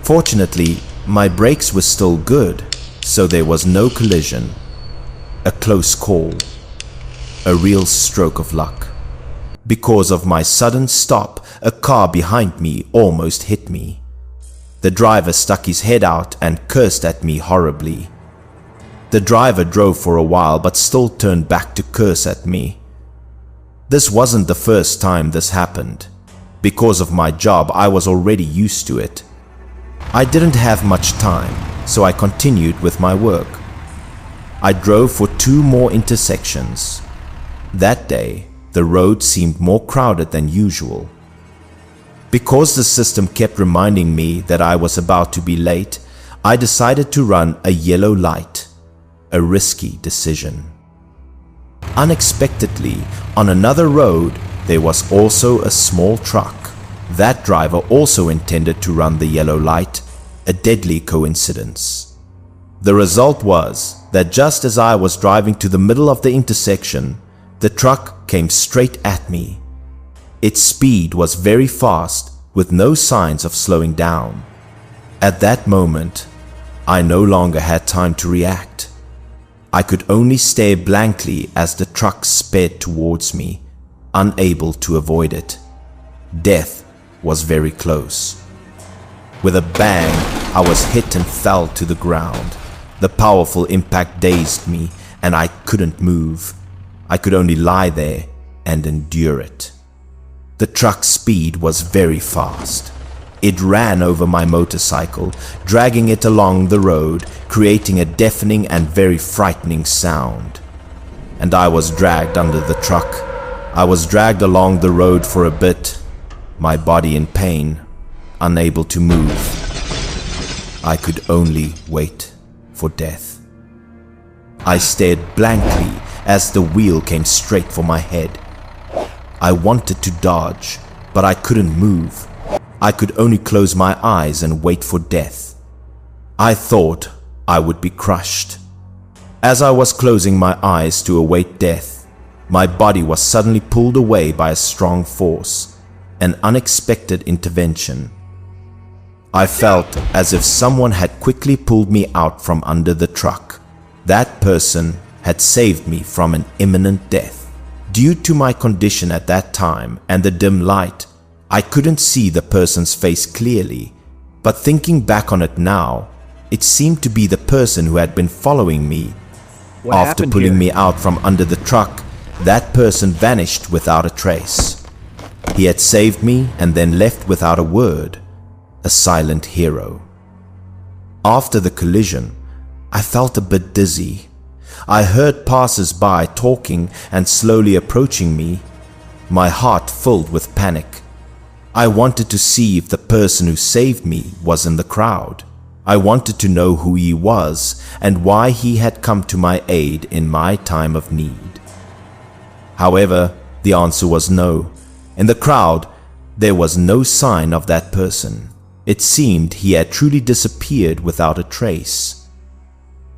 S1: Fortunately, my brakes were still good, so there was no collision. A close call. A real stroke of luck. Because of my sudden stop, a car behind me almost hit me. The driver stuck his head out and cursed at me horribly. The driver drove for a while but still turned back to curse at me. This wasn't the first time this happened. Because of my job, I was already used to it. I didn't have much time, so I continued with my work. I drove for 2 more intersections. That day, the road seemed more crowded than usual. Because the system kept reminding me that I was about to be late, I decided to run a yellow light. A risky decision. Unexpectedly, on another road, there was also a small truck. That driver also intended to run the yellow light, a deadly coincidence. The result was that just as I was driving to the middle of the intersection, the truck came straight at me. Its speed was very fast, with no signs of slowing down. At that moment, I no longer had time to react. I could only stare blankly as the truck sped towards me, unable to avoid it. Death was very close. With a bang, I was hit and fell to the ground. The powerful impact dazed me, and I couldn't move. I could only lie there and endure it. The truck's speed was very fast. It ran over my motorcycle, dragging it along the road, creating a deafening and very frightening sound. And I was dragged under the truck. I was dragged along the road for a bit, my body in pain, unable to move. I could only wait for death. I stared blankly as the wheel came straight for my head. I wanted to dodge, but I couldn't move. I could only close my eyes and wait for death. I thought I would be crushed. As I was closing my eyes to await death, my body was suddenly pulled away by a strong force, an unexpected intervention. I felt as if someone had quickly pulled me out from under the truck. That person had saved me from an imminent death. Due to my condition at that time and the dim light, I couldn't see the person's face clearly, but thinking back on it now, it seemed to be the person who had been following me. After pulling me out from under the truck, that person vanished without a trace. He had saved me and then left without a word, a silent hero. After the collision, I felt a bit dizzy. I heard passers-by talking and slowly approaching me, my heart filled with panic. I wanted to see if the person who saved me was in the crowd. I wanted to know who he was and why he had come to my aid in my time of need. However, the answer was no. In the crowd, there was no sign of that person. It seemed he had truly disappeared without a trace.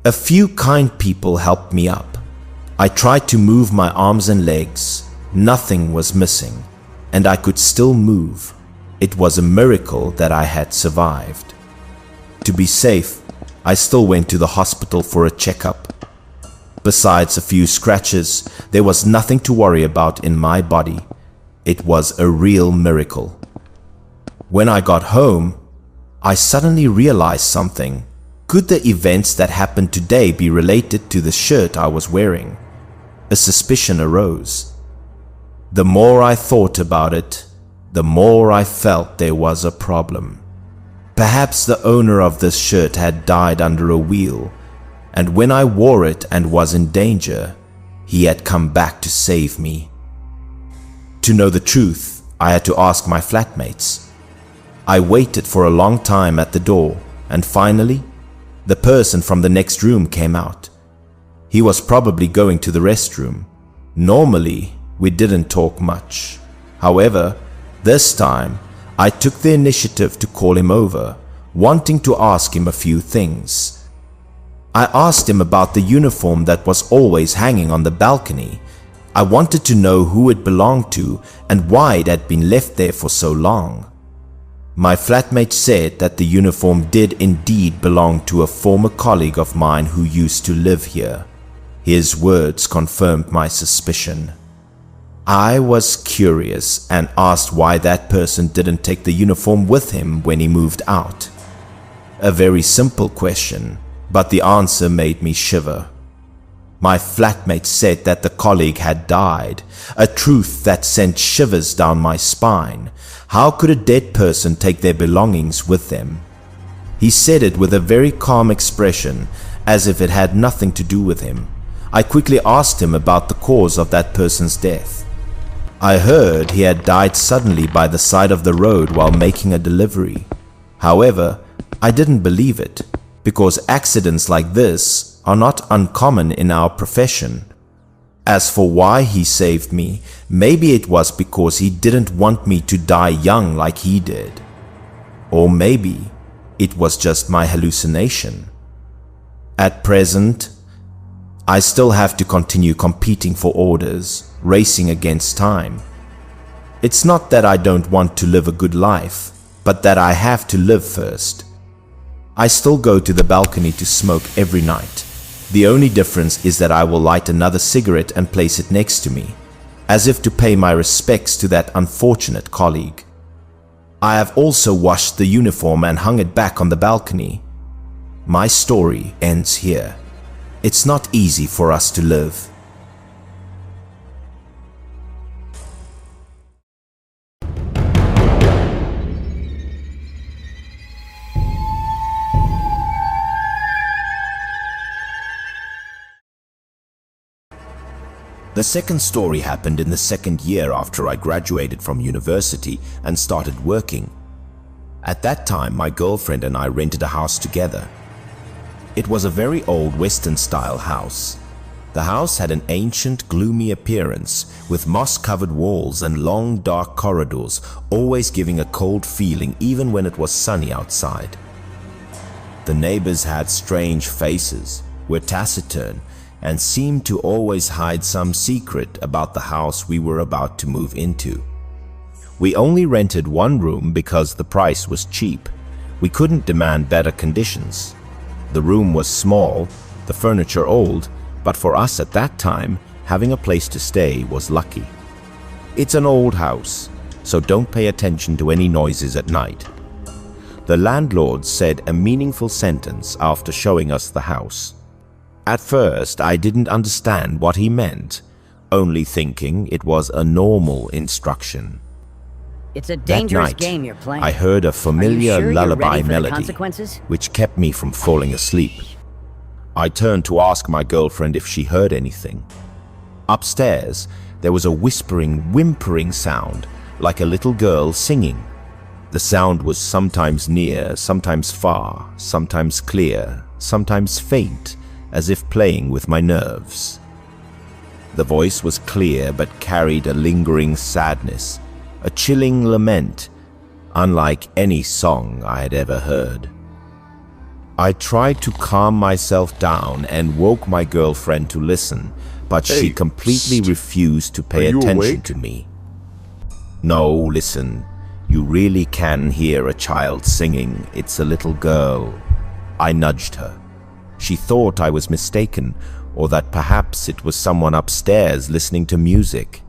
S1: A few kind people helped me up. I tried to move my arms and legs. Nothing was missing, and I could still move. It was a miracle that I had survived. To be safe, I still went to the hospital for a checkup. Besides a few scratches, there was nothing to worry about in my body. It was a real miracle. When I got home, I suddenly realized something. Could the events that happened today be related to the shirt I was wearing? A suspicion arose. The more I thought about it, the more I felt there was a problem. Perhaps the owner of this shirt had died under a wheel, and when I wore it and was in danger, he had come back to save me. To know the truth, I had to ask my flatmates. I waited for a long time at the door, and finally, the person from the next room came out. He was probably going to the restroom. Normally, we didn't talk much. However, this time, I took the initiative to call him over, wanting to ask him a few things. I asked him about the uniform that was always hanging on the balcony. I wanted to know who it belonged to and why it had been left there for so long. My flatmate said that the uniform did indeed belong to a former colleague of mine who used to live here. His words confirmed my suspicion. I was curious and asked why that person didn't take the uniform with him when he moved out. A very simple question, but the answer made me shiver. My flatmate said that the colleague had died, a truth that sent shivers down my spine. How could a dead person take their belongings with them? He said it with a very calm expression, as if it had nothing to do with him. I quickly asked him about the cause of that person's death. I heard he had died suddenly by the side of the road while making a delivery. However, I didn't believe it, because accidents like this are not uncommon in our profession. As for why he saved me, maybe it was because he didn't want me to die young like he did. Or maybe it was just my hallucination. At present, I still have to continue competing for orders, racing against time. It's not that I don't want to live a good life, but that I have to live first. I still go to the balcony to smoke every night. The only difference is that I will light another cigarette and place it next to me, as if to pay my respects to that unfortunate colleague. I have also washed the uniform and hung it back on the balcony. My story ends here. It's not easy for us to live. The second story happened in the second year after I graduated from university and started working. At that time, my girlfriend and I rented a house together. It was a very old Western-style house. The house had an ancient, gloomy appearance, with moss-covered walls and long, dark corridors, always giving a cold feeling even when it was sunny outside. The neighbors had strange faces, were taciturn, and seemed to always hide some secret about the house we were about to move into. We only rented one room because the price was cheap. We couldn't demand better conditions. The room was small, the furniture old, but for us at that time, having a place to stay was lucky. It's an old house, so don't pay attention to any noises at night. The landlord said a meaningful sentence after showing us the house. At first, I didn't understand what he meant, only thinking it was a normal instruction.
S2: It's a dangerous
S1: That night,
S2: game you're playing.
S1: I heard a familiar
S2: Are you sure you're
S1: lullaby
S2: ready for the
S1: melody,
S2: consequences?
S1: which kept me from falling asleep. I turned to ask my girlfriend if she heard anything. Upstairs, there was a whimpering sound, like a little girl singing. The sound was sometimes near, sometimes far, sometimes clear, sometimes faint, as if playing with my nerves. The voice was clear but carried a lingering sadness, a chilling lament, unlike any song I had ever heard. I tried to calm myself down and woke my girlfriend to listen, but she completely refused to pay attention to me. No, listen, you really can hear a child singing. It's a little girl. I nudged her. She thought I was mistaken, or that perhaps it was someone upstairs listening to music.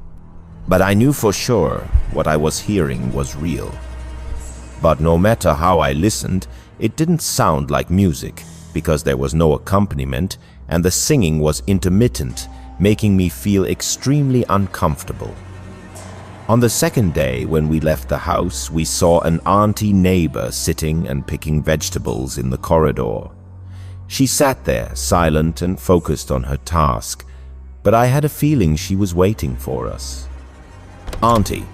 S1: But I knew for sure what I was hearing was real. But no matter how I listened, it didn't sound like music. because there was no accompaniment and the singing was intermittent, making me feel extremely uncomfortable. On the second day, when we left the house, we saw an auntie neighbor sitting and picking vegetables in the corridor. She sat there, silent and focused on her task, but I had a feeling she was waiting for us. "Auntie,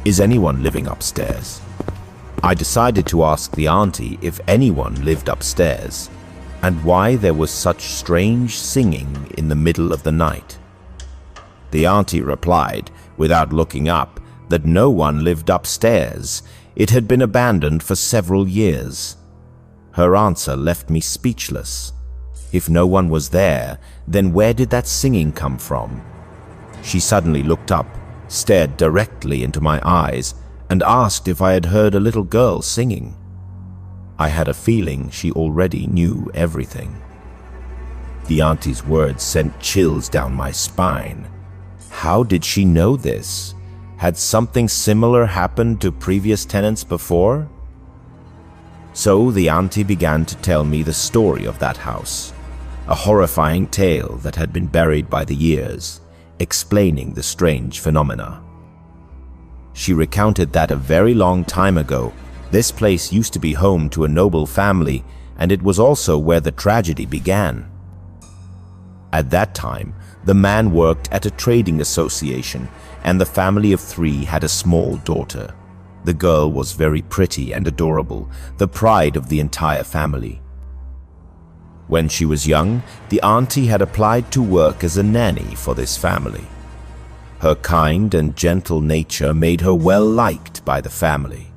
S1: is anyone living upstairs?" I decided to ask the auntie if anyone lived upstairs, and why there was such strange singing in the middle of the night. The auntie replied, without looking up, that no one lived upstairs. It had been abandoned for several years. Her answer left me speechless. If no one was there, then where did that singing come from? She suddenly looked up, stared directly into my eyes, and asked if I had heard a little girl singing. I had a feeling she already knew everything. The auntie's words sent chills down my spine. How did she know this? Had something similar happened to previous tenants before? So the auntie began to tell me the story of that house, a horrifying tale that had been buried by the years, explaining the strange phenomena. She recounted that a very long time ago, this place used to be home to a noble family, and it was also where the tragedy began. At that time, the man worked at a trading association, and the family of 3 had a small daughter. The girl was very pretty and adorable, the pride of the entire family. When she was young, the auntie had applied to work as a nanny for this family. Her kind and gentle nature made her well liked by the family.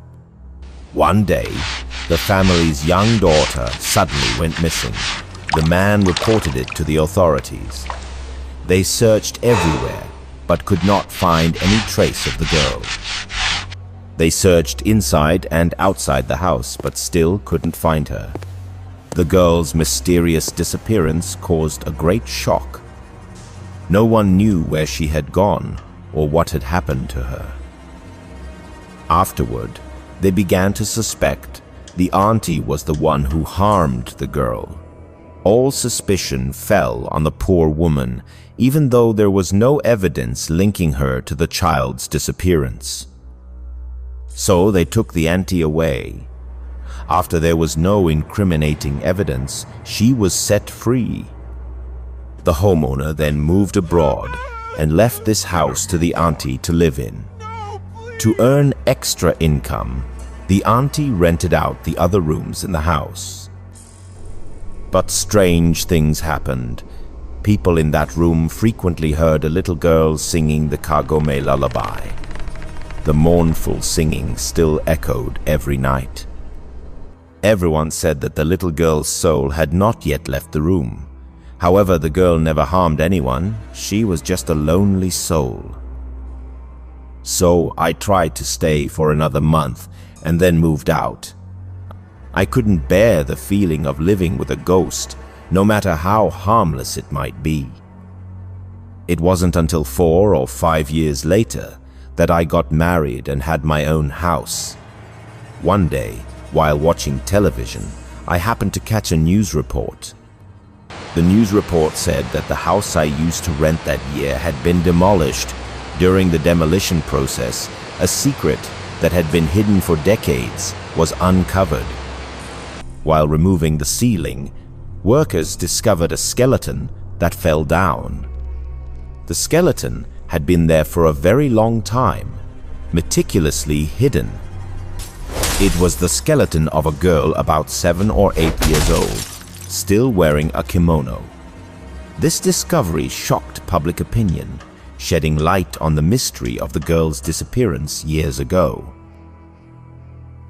S1: One day, the family's young daughter suddenly went missing. The man reported it to the authorities. They searched everywhere, but could not find any trace of the girl. They searched inside and outside the house, but still couldn't find her. The girl's mysterious disappearance caused a great shock. No one knew where she had gone or what had happened to her. Afterward, they began to suspect the auntie was the one who harmed the girl. All suspicion fell on the poor woman, even though there was no evidence linking her to the child's disappearance. So they took the auntie away. After there was no incriminating evidence, she was set free. The homeowner then moved abroad and left this house to the auntie to live in. To earn extra income, the auntie rented out the other rooms in the house. But strange things happened. People in that room frequently heard a little girl singing the Kagome lullaby. The mournful singing still echoed every night. Everyone said that the little girl's soul had not yet left the room. However, the girl never harmed anyone. She was just a lonely soul. So I tried to stay for another month and then moved out. I couldn't bear the feeling of living with a ghost, no matter how harmless it might be. It wasn't until 4 or 5 years later that I got married and had my own house. One day, while watching television, I happened to catch a news report. The news report said that the house I used to rent that year had been demolished. During the demolition process, a secret that had been hidden for decades was uncovered. While removing the ceiling, workers discovered a skeleton that fell down. The skeleton had been there for a very long time, meticulously hidden. It was the skeleton of a girl about 7 or 8 years old, still wearing a kimono. This discovery shocked public opinion, shedding light on the mystery of the girl's disappearance years ago.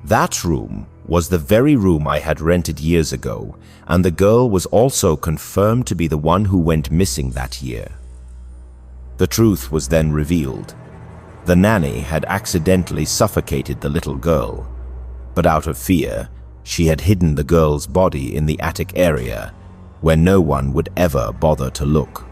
S1: That room was the very room I had rented years ago, and the girl was also confirmed to be the one who went missing that year. The truth was then revealed. The nanny had accidentally suffocated the little girl, but out of fear, she had hidden the girl's body in the attic area, where no one would ever bother to look.